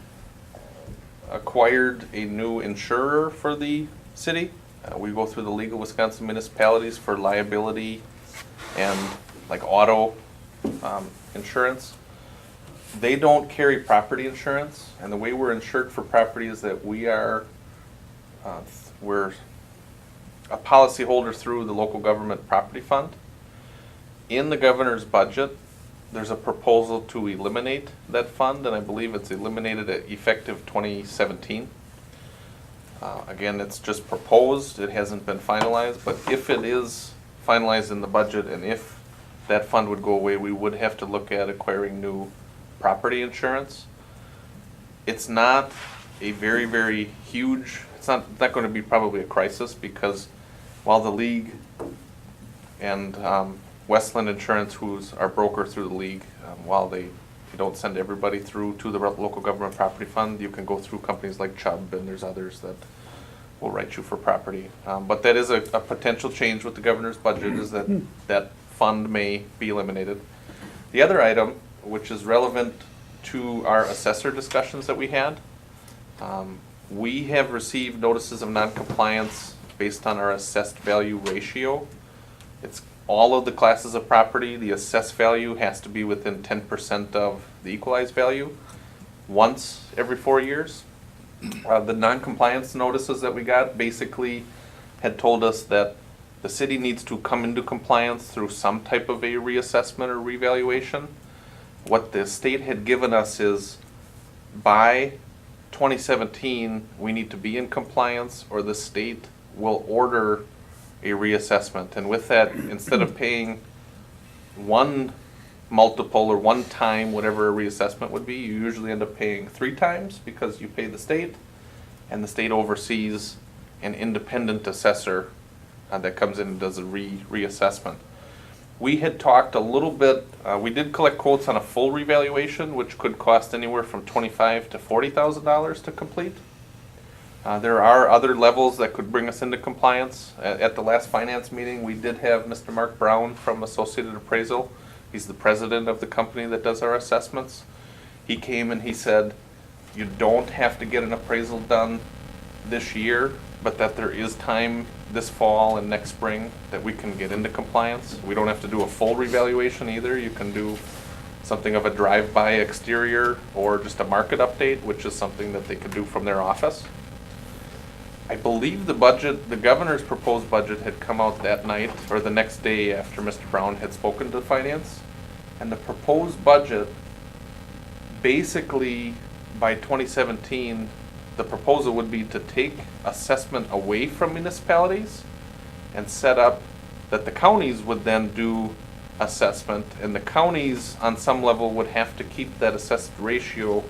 acquired a new insurer for the city. We go through the League of Wisconsin Municipalities for liability and like auto insurance. They don't carry property insurance, and the way we're insured for property is that we're a policy holder through the local government property fund. In the governor's budget, there's a proposal to eliminate that fund, and I believe it's eliminated at effective 2017. Again, it's just proposed, it hasn't been finalized, but if it is finalized in the budget, and if that fund would go away, we would have to look at acquiring new property insurance. It's not a very, very huge, it's not going to be probably a crisis, because while the league and Westland Insurance, who's our broker through the league, while they don't send everybody through to the local government property fund, you can go through companies like Chubb, and there's others that will write you for property. But that is a potential change with the governor's budget, is that that fund may be eliminated. The other item, which is relevant to our assessor discussions that we had, we have received notices of non-compliance based on our assessed value ratio. It's all of the classes of property. The assessed value has to be within 10% of the equalized value once every 4 years. The non-compliance notices that we got basically had told us that the city needs to come into compliance through some type of a reassessment or revaluation. What the state had given us is by 2017, we need to be in compliance, or the state will order a reassessment. And with that, instead of paying one multiple or one time, whatever a reassessment would be, you usually end up paying 3 times, because you pay the state, and the state oversees an independent assessor that comes in and does a reassessment. We had talked a little bit, we did collect quotes on a full revaluation, which could cost anywhere from $25,000 to $40,000 to complete. There are other levels that could bring us into compliance. At the last finance meeting, we did have Mr. Mark Brown from Associated Appraisal. He's the president of the company that does our assessments. He came and he said, you don't have to get an appraisal done this year, but that there is time this fall and next spring that we can get into compliance. We don't have to do a full revaluation either. You can do something of a drive-by exterior or just a market update, which is something that they could do from their office. I believe the budget, the governor's proposed budget, had come out that night or the next day after Mr. Brown had spoken to finance. And the proposed budget, basically by 2017, the proposal would be to take assessment away from municipalities and set up that the counties would then do assessment, and the counties on some level would have to keep that assessed ratio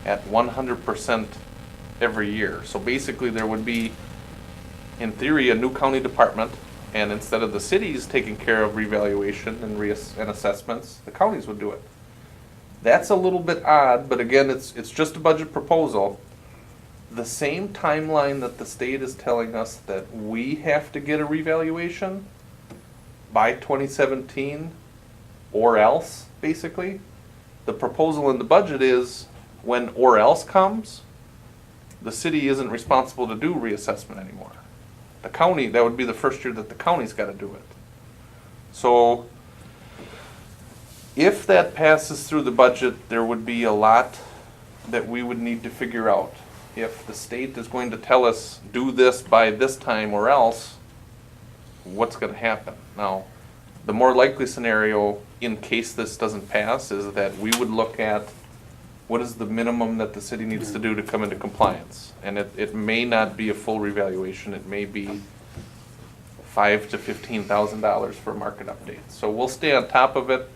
at 100% every year. So basically there would be, in theory, a new county department, and instead of the cities taking care of revaluation and assessments, the counties would do it. That's a little bit odd, but again, it's just a budget proposal. The same timeline that the state is telling us that we have to get a revaluation by 2017 or else, basically, the proposal in the budget is when or else comes, the city isn't responsible to do reassessment anymore. The county, that would be the first year that the county's gotta do it. So, if that passes through the budget, there would be a lot that we would need to figure out. If the state is going to tell us, do this by this time or else, what's gonna happen? Now, the more likely scenario, in case this doesn't pass, is that we would look at what is the minimum that the city needs to do to come into compliance? And it may not be a full revaluation, it may be $5,000 to $15,000 for a market update. So we'll stay on top of it,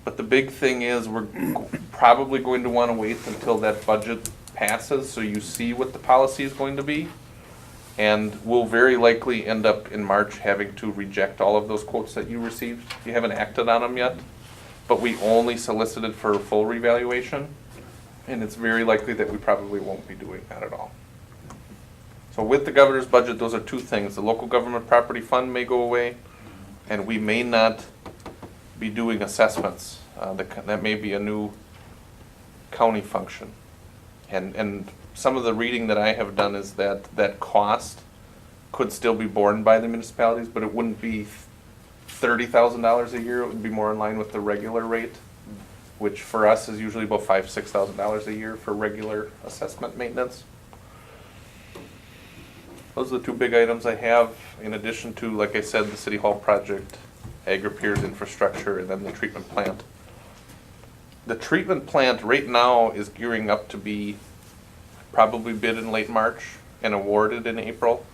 but the big thing is we're probably going to want to wait until that budget passes so you see what the policy is going to be. And we'll very likely end up in March having to reject all of those quotes that you received. You haven't acted on them yet, but we only solicited for a full revaluation. And it's very likely that we probably won't be doing that at all. So with the governor's budget, those are two things. The local government property fund may go away, and we may not be doing assessments. That may be a new county function. And some of the reading that I have done is that that cost could still be borne by the municipalities, but it wouldn't be $30,000 a year. It would be more in line with the regular rate, which for us is usually about $5,000 to $6,000 a year for regular assessment maintenance. Those are the two big items I have, in addition to, like I said, the City Hall project, Agri-Piers infrastructure, and then the treatment plant. The treatment plant right now is gearing up to be probably bid in late March and awarded in April.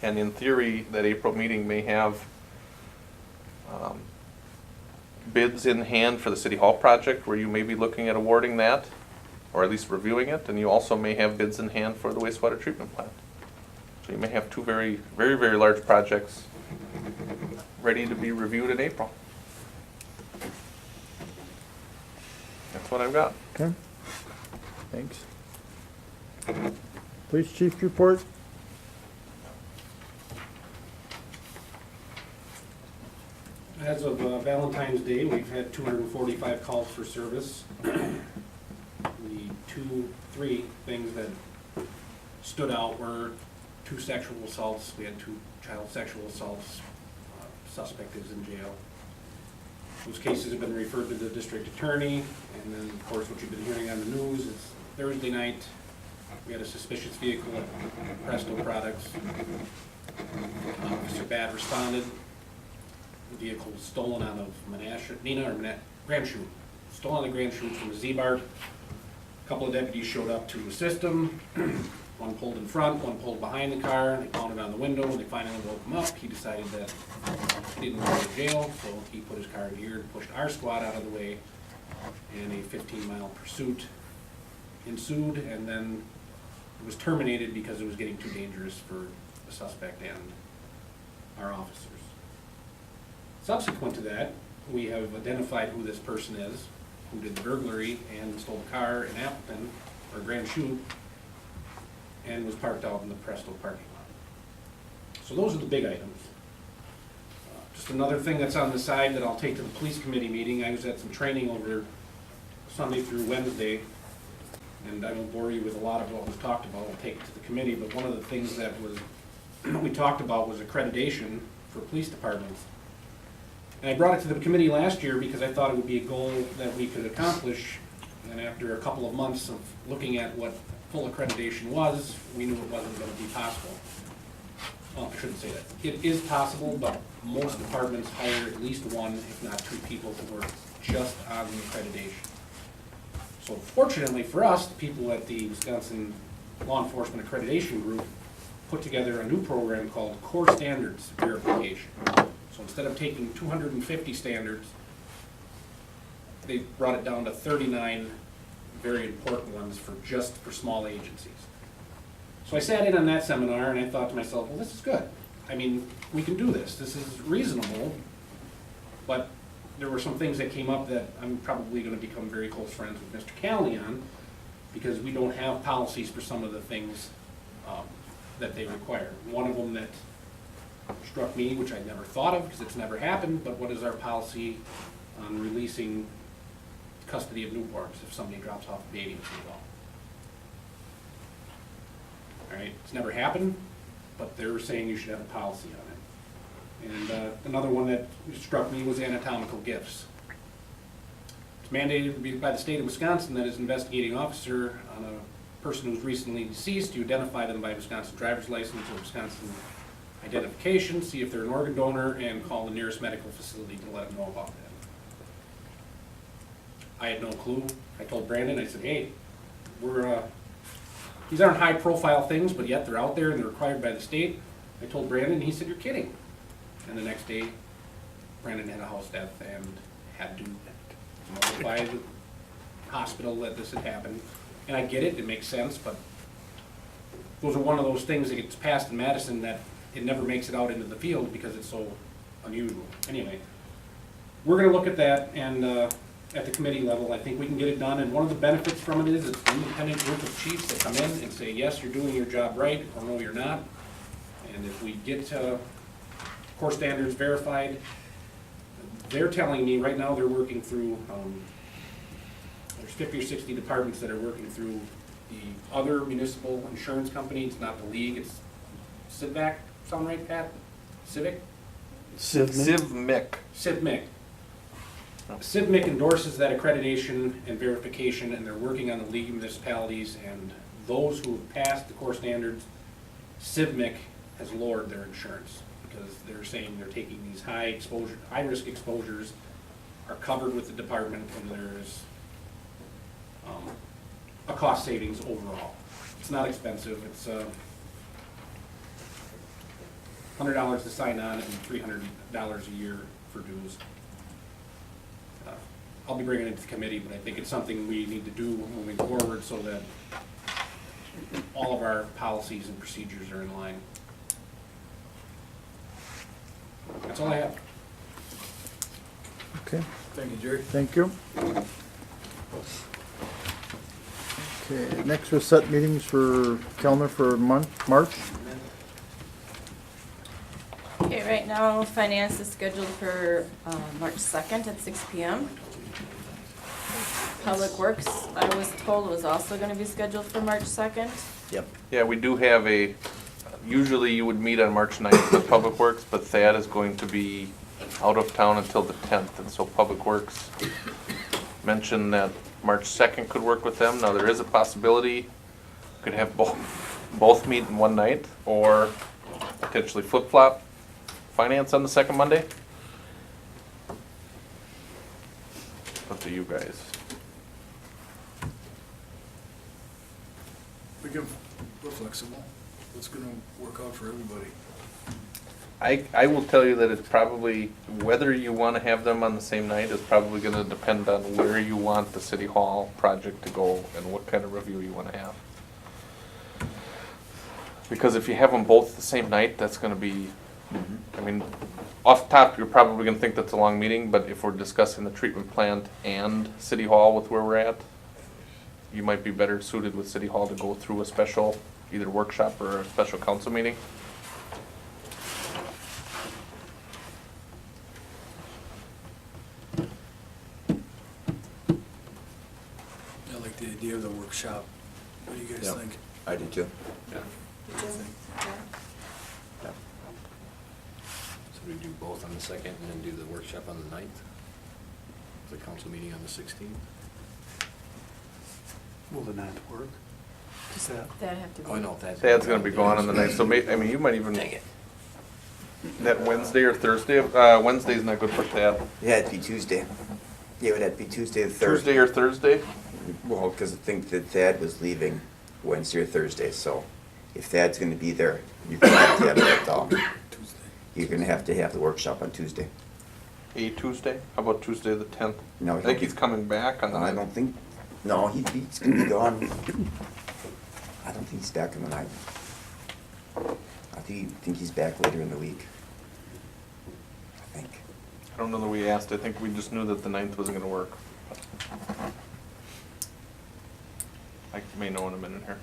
And in theory, that April meeting may have bids in hand for the City Hall project, where you may be looking at awarding that, or at least reviewing it, and you also may have bids in hand for the wastewater treatment plant. So you may have two very, very, very large projects ready to be reviewed in April. That's what I've got. Okay. Thanks. Police chief report? As of Valentine's Day, we've had 245 calls for service. The three things that stood out were 2 sexual assaults. We had 2 child sexual assaults. Suspect is in jail. Those cases have been referred to the district attorney, and then, of course, what you've been hearing on the news is Thursday night, we had a suspicious vehicle at Presto Products. Officer Bad responded. The vehicle was stolen out of Grand Chute. Stolen out of Grand Chute from a Z-Bar. A couple of deputies showed up to assist him. One pulled in front, one pulled behind the car. They pounded on the window. They finally woke him up. He decided that he didn't want to go to jail, so he put his car in gear and pushed our squad out of the way. And a 15-mile pursuit ensued, and then it was terminated because it was getting too dangerous for the suspect and our officers. Subsequent to that, we have identified who this person is, who did the burglary and stole the car in Appleton, or Grand Chute, and was parked out in the Presto parking lot. So those are the big items. Just another thing that's on the side that I'll take to the police committee meeting. I was at some training over Sunday through Wednesday, and I won't bore you with a lot of what was talked about. I'll take it to the committee, but one of the things that was we talked about was accreditation for police departments. And I brought it to the committee last year because I thought it would be a goal that we could accomplish. And after a couple of months of looking at what full accreditation was, we knew it wasn't going to be possible. Well, I shouldn't say that. It is possible, but most departments hire at least 1, if not 2 people to work just on the accreditation. So fortunately for us, the people at the Wisconsin Law Enforcement Accreditation Group put together a new program called Core Standards Verification. So instead of taking 250 standards, they brought it down to 39 very important ones for small agencies. So I sat in on that seminar and I thought to myself, well, this is good. I mean, we can do this. This is reasonable, but there were some things that came up that I'm probably going to become very close friends with Mr. Calley on, because we don't have policies for some of the things that they require. One of them that struck me, which I never thought of because it's never happened, but what is our policy on releasing custody of newborns if somebody drops off a baby to the All right, it's never happened, but they're saying you should have a policy on it. And another one that struck me was anatomical gifts. It's mandated by the state of Wisconsin that as an investigating officer on a person who's recently deceased, you identify them by Wisconsin driver's license or Wisconsin identification, see if they're an organ donor, and call the nearest medical facility to let them know about that. I had no clue. I told Brandon, I said, hey, these aren't high-profile things, but yet they're out there and they're required by the state. I told Brandon, and he said, you're kidding. And the next day, Brandon had a house death and had to notify the hospital that this had happened. And I get it, it makes sense, but those are one of those things that gets passed in Madison that it never makes it out into the field because it's so unusual. Anyway, we're gonna look at that, and at the committee level, I think we can get it done, and one of the benefits from it is it's an independent group of chiefs that come in and say, yes, you're doing your job right, or no, you're not. And if we get core standards verified, they're telling me right now they're working through, there's 50 or 60 departments that are working through the other municipal insurance company. It's not the league, it's CIVAC, sound right, Pat? Civic? CivMIC. CivMIC. CivMIC endorses that accreditation and verification, and they're working on the League of Municipalities, and those who have passed the core standards, CivMIC has lowered their insurance because they're saying they're taking these high-risk exposures, are covered with the department, and there's a cost savings overall. It's not expensive. It's $100 to sign on and $300 a year for dues. I'll be bringing it to the committee, but I think it's something we need to do moving forward so that all of our policies and procedures are in line. That's all I have. Okay, Thank you, Jerry. thank you. Okay, next we'll set meetings for calendar for March. Okay, right now, finance is scheduled for March 2nd at 6 p.m. Public Works, I was told, was also gonna be scheduled for March 2nd. Yep. Yeah, we do have usually you would meet on March 9th with Public Works, but Thad is going to be out of town until the 10th, and so Public Works mentioned that March 2nd could work with them. Now, there is a possibility you could have both meet in one night, or potentially flip-flop finance on the second Monday. Up to you guys. We're flexible. What's gonna work out for everybody? I will tell you that it's probably, whether you want to have them on the same night is probably going to depend on where you want the city hall project to go and what kind of review you want to have. Because if you have them both the same night, that's going to be, I mean, off the top, you're probably going to think that's a long meeting, but if we're discussing the treatment plant and city hall with where we're at, you might be better suited with city hall to go through a special, either workshop or a special council meeting. I like the idea of the workshop. What do you guys Yeah. think? I do too. So we do both on the 2nd and then do the workshop on the 9th? The council meeting on the 16th? Will the 9th work? Is that? That have to be. Oh, no, that's. Thad's going to be gone on the night, so I mean, you might even, Dang it. that Wednesday or Thursday, Wednesday's not good for Thad. Yeah, it'd be Tuesday. Yeah, it would have to be Tuesday the third. Tuesday or Thursday? Well, because I think that Thad was leaving Wednesday or Thursday, so if Thad's gonna be there, you're gonna have to have it, Tuesday. you're gonna have to have the workshop on Tuesday. A Tuesday? How about Tuesday the 10th? No, I think he's coming back on the I 9th. don't think, no, he's gonna be gone. I don't think he's back on the 9th. I think he's back later in the week. I think. I don't know that we asked, I think we just knew that the 9th wasn't gonna work. I may know in a minute here.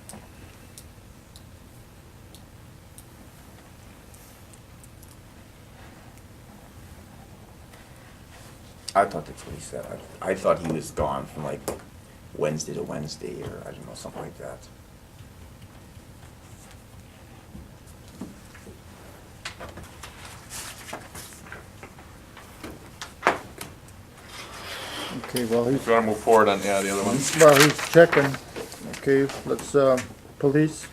I thought that's what he said. I thought he was gone from like Wednesday to Wednesday, or I don't know, something like that. Okay, well, If you wanna move forward on, yeah, the other ones. he's checking. Okay, let's, police.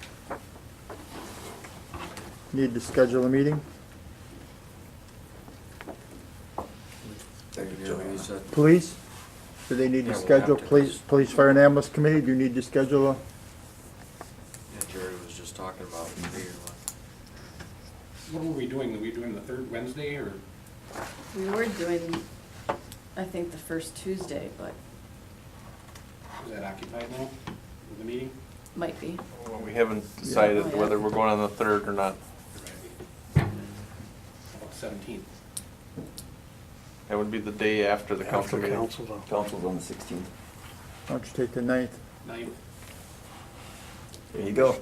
Need to schedule a meeting. Police, do they need to Yeah, we'll have schedule, to. police, fire and ambulance committee, do you need to schedule a? Yeah, Jerry was just talking about being What were we doing? Were we doing the third Wednesday or? We were doing, I think, the first Tuesday, but Is that occupied now with the meeting? might be. Well, we haven't decided whether we're going on the 3rd or not. How about 17th? That would be the day after the council After meeting. council though. Council's on the 16th. Why don't you take the 9th? 9th? There you go.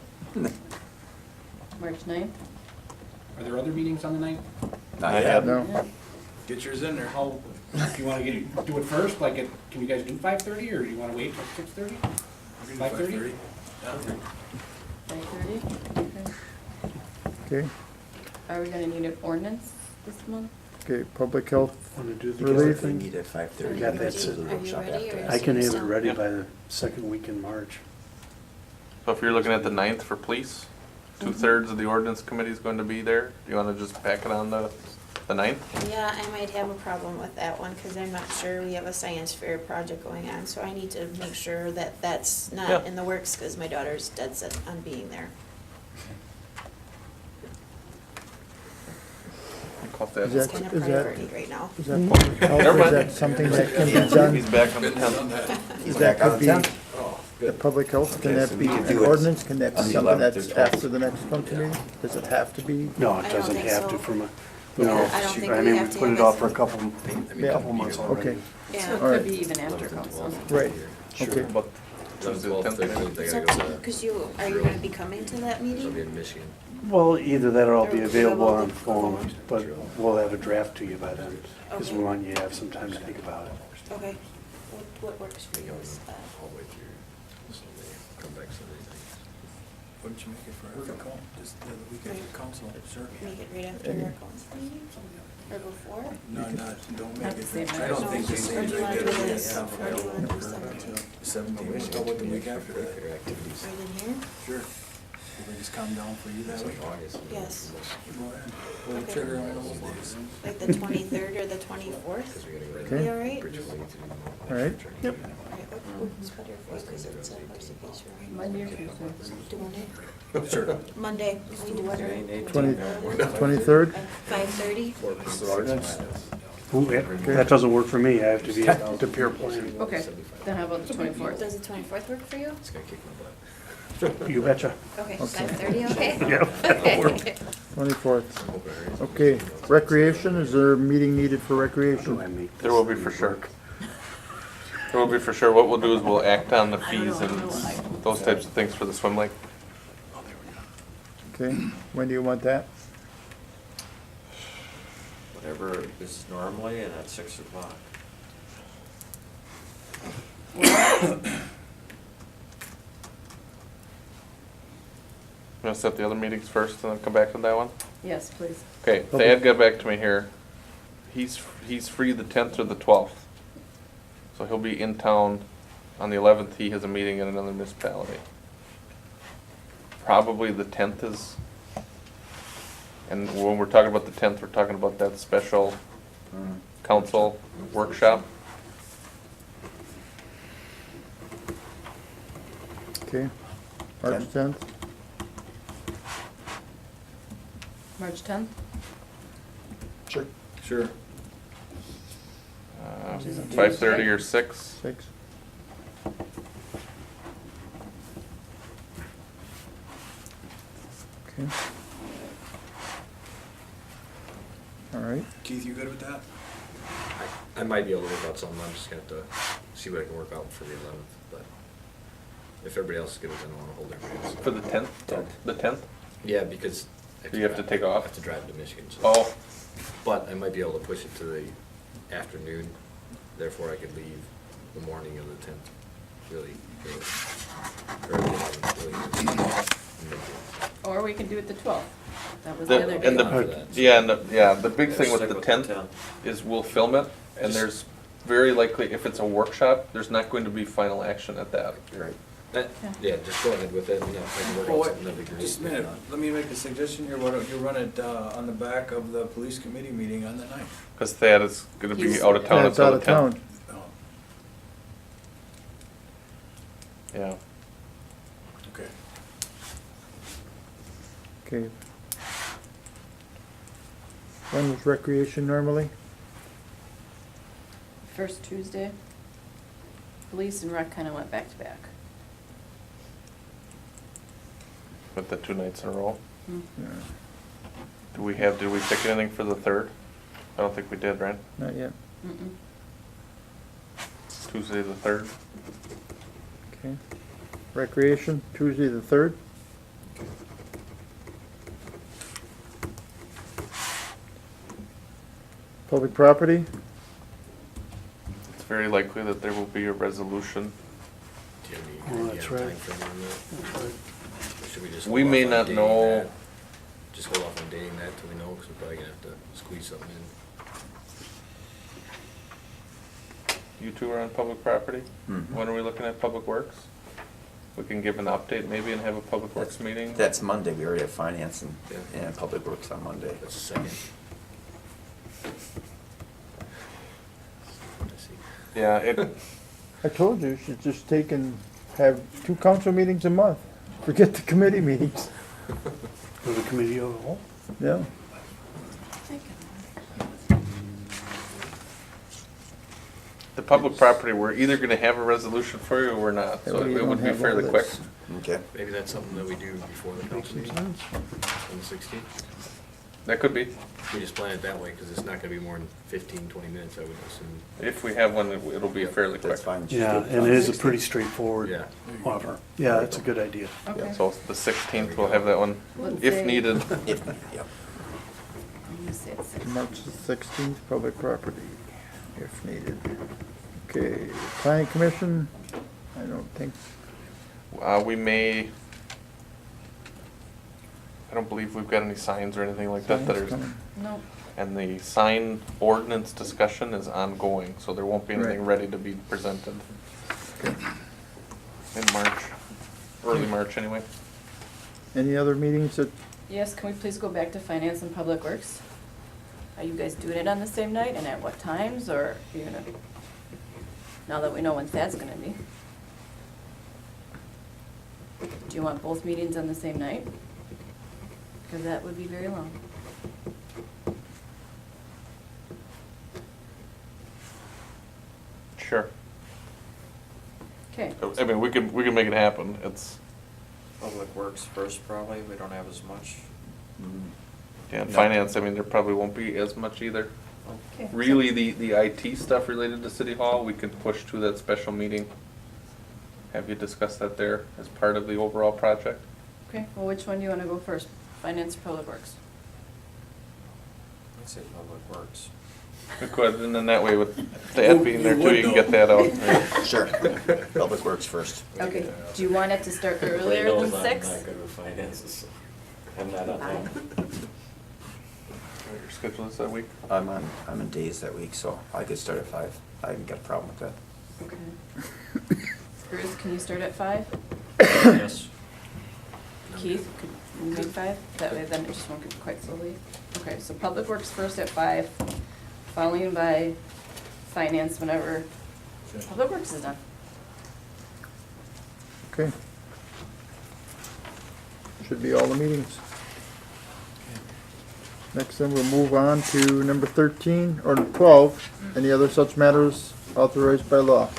March 9th? Are there other meetings on the 9th? Not I yet. have- No? Get yours in there. How, if you wanna do it first, like, can you guys do 5:30 or do you wanna wait till 6:30? 5:30? 5:30? Okay, Are we gonna need an ordinance this month? okay, public health, Want to do the Relief. They thing? meet at 5:30. Are got you that ready? set. Are you ready, or I is can it have it still- ready by the second week in March. So if you're looking at the 9th for police, 2/3 of the ordinance committee is going to be there. Do you wanna just pack it on the 9th? Yeah, I might have a problem with that one, cause I'm not sure we have a science fair project going on, so I need to make sure that that's Yeah. not in the works, cause my daughter's dead set on being there. Call that. Is It's that- kind of is that- priority right now. is that public health, Never is mind. that something that can be done? He's back on the 10th. He's That back on could the be, 10th. the public health, can Okay, that so be we could an do it ordinance, can that be on the something 11th or that's 12th. after the next council meeting? Does it have to be? No, I it don't doesn't think have so. to from a, Yeah, no. I don't think I we mean, have we to put have it off it. for a couple Yeah. months Okay, already. So Yeah. it Alright. could be even after council. right, Sure. okay. But Tuesday the 10th. It's up to you, cause are you gonna be coming to that So I'll be meeting? in Michigan. Well, either that or I'll be Or available we'll on look phone, forward. but we'll have a draft to you by then. Because we Okay. want you to have some time to think about it. Okay, what works for you is, All the way through Sunday, come back Sunday night. Why don't you make it for every call, just the week after council, sure. make it right after our council meeting, or before? No, don't Not the same I night. don't think Or they do you wanna do this, Yeah. or do you wanna do something Seventeenth, how about the week after that? Curricular activities. right in here? Sure. Will they just calm down for you that So way? August. Yes. Go ahead. We'll Okay. trigger on those days. Like the 23rd or the 24th? Because we gotta Okay. Be all right? bridge away to. All right. Alright, what's better for you, cause it's a varsity, right? Monday or Tuesday? Do Monday? Sure. Monday, we do it. 23rd? 5:30? That doesn't work for me. I have to be at the peer plan. Okay, then how about the 24th? Does the 24th work for you? It's gonna kick my butt. You betcha. Okay, 5:30, okay? Yep, that'll work. 24th. Okay, recreation, is there a meeting needed for Do I recreation? make There will be this for sure. work? There will be for sure. What we'll do is we'll act on the fees and those types of things for the swim lake. Okay, when do you want that? Whatever is normally, and at 6 o'clock. You wanna set the other meetings first and then come back to that one? Yes, please. Okay, Thad got back to me here. He's free the 10th or the 12th. So he'll be in town on the 11th. He has a meeting in another municipality. Probably the 10th is, and when we're talking about the 10th, we're talking about that special council workshop. Okay, March 10th? March 10th? Sure. 5:30 or 6. 6? Okay. All right, Keith, you good with that? I might be able to work out something, I'm just gonna have to see what I can work out for the 11th, but if everybody else is good with it, I don't wanna hold everybody else. For the 10th? The 10th? Yeah, because. Do you have to take off? I have to drive to Michigan, so. Oh, But I might be able to push it to the afternoon, therefore I could leave the morning of the 10th, really, early. Or the 11th, really. Or we can do it the 12th. That was The- the other and day. the big thing with Stick the with 10th is we'll film it, and there's very likely, if it's a workshop, there's not going to be final action at that. Right. Yeah, just go ahead with it, and if I can work Well, out what- something, that'd be great. Just a minute, let me make a suggestion here, why don't you run it on the back of the police committee meeting on the 9th? Because Thad is gonna be He's- out of town That's until out the of 10th. town. Oh, Yeah. okay. Okay. When was recreation normally? First Tuesday. Police and rec kinda went back to back. With the 2 nights in a row. Hmm. Yeah, Did we pick anything for the 3rd? I don't think we did, right? not yet. Mm-mm. Tuesday the 3rd. Okay. Recreation, Tuesday the 3rd. Public property, It's very likely that there will be a resolution. Do you have any Oh, idea that's of right. timeframe on that? Or should we just We hold may off on not dating know. that? Just hold off on dating that till we know, because we're probably gonna have to squeeze something in. You two are on public property? Mhm. When are we looking at public works? We can give an update maybe and have a public works meeting? That's Monday, we already have finance Yeah. and public works on Monday. That's the second. Let's see. Yeah, it, I told you, you should just take and have 2 council meetings a month. Forget the committee meetings. For the committee of the whole? Yeah. the public property, we're either gonna have a resolution for you or we're not, so We it don't would be have all fairly quick. this. Okay. Maybe that's something that we do before the council meeting, on the 16th. That could be. We just plan it that way, because it's not gonna be more than 15, 20 minutes, I would assume. If we have one, it'll be fairly quick. That's fine. Yeah, and it is a pretty straightforward Yeah. offer. Yeah, that's a good idea. Okay. So the 16th, we'll have that one, Let's if say- needed. If, yeah. I'm gonna say it's 6. March the 16th, public property, if needed. Okay, planning commission, I don't think, We may, I don't believe we've got any signs or anything like that that Signs are, coming. No. and the sign ordinance discussion is ongoing, so there won't be anything Right. ready to be presented in March, early March anyway. Any other meetings that, Yes, can we please go back to finance and public works? Are you guys doing it on the same night and at what times, or are you gonna, now that we know when Thad's gonna be? Do you want both meetings on the same night? Because that would be very long. Sure. Okay, I mean, we can make it happen, it's, Public Works first, probably, we don't have as much. yeah, and finance, I mean, there probably won't be as much either. okay. Really, the IT stuff related to City Hall, we can push to that special meeting. Have you discussed that there as part of the overall project? Okay, well, which one do you wanna go first? Finance or public works? I'd say Public Works. We could, and then that way with Thad being there too, you can get that out. Sure. Public works first. Okay, do you want it to start earlier than 6? I'm not good with finances, so I'm not on that. Your schedule is that week? I'm in days that week, so I could start at 5. I haven't got a problem with that. Okay. Bruce, can you start at 5? Yes. Keith, could you make 5? That way then it just won't get quite so late. Okay, so public works first at 5, following by finance whenever public works is done. okay. Should be all the meetings. Next then we'll move on to number 13, or 12, any other such matters authorized by law.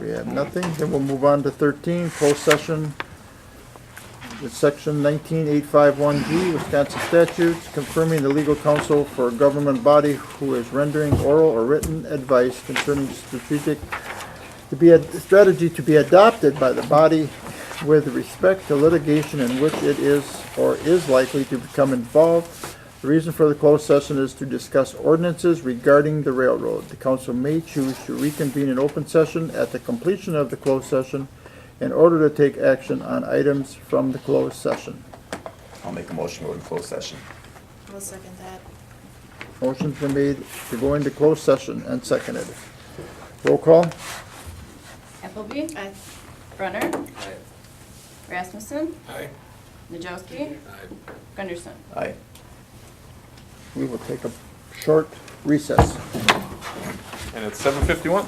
We have nothing, then we'll move on to 13, closed session. It's section 19851G, Wisconsin statutes, confirming the legal counsel for a government body who is rendering oral or written advice concerning strategy to be adopted by the body with respect to litigation in which it is or is likely to become involved. The reason for the closed session is to discuss ordinances regarding the railroad. The council may choose to reconvene in open session at the completion of the closed session in order to take action on items from the closed session. I'll make a motion to go in closed session. I'll second that. Motion's been made to go into closed session and seconded. Roll call? Appleby? Aye. Brunner? Aye. Rasmussen? Aye. Najowski? Gunderson? Aye. We will take a short recess. And it's 7:51.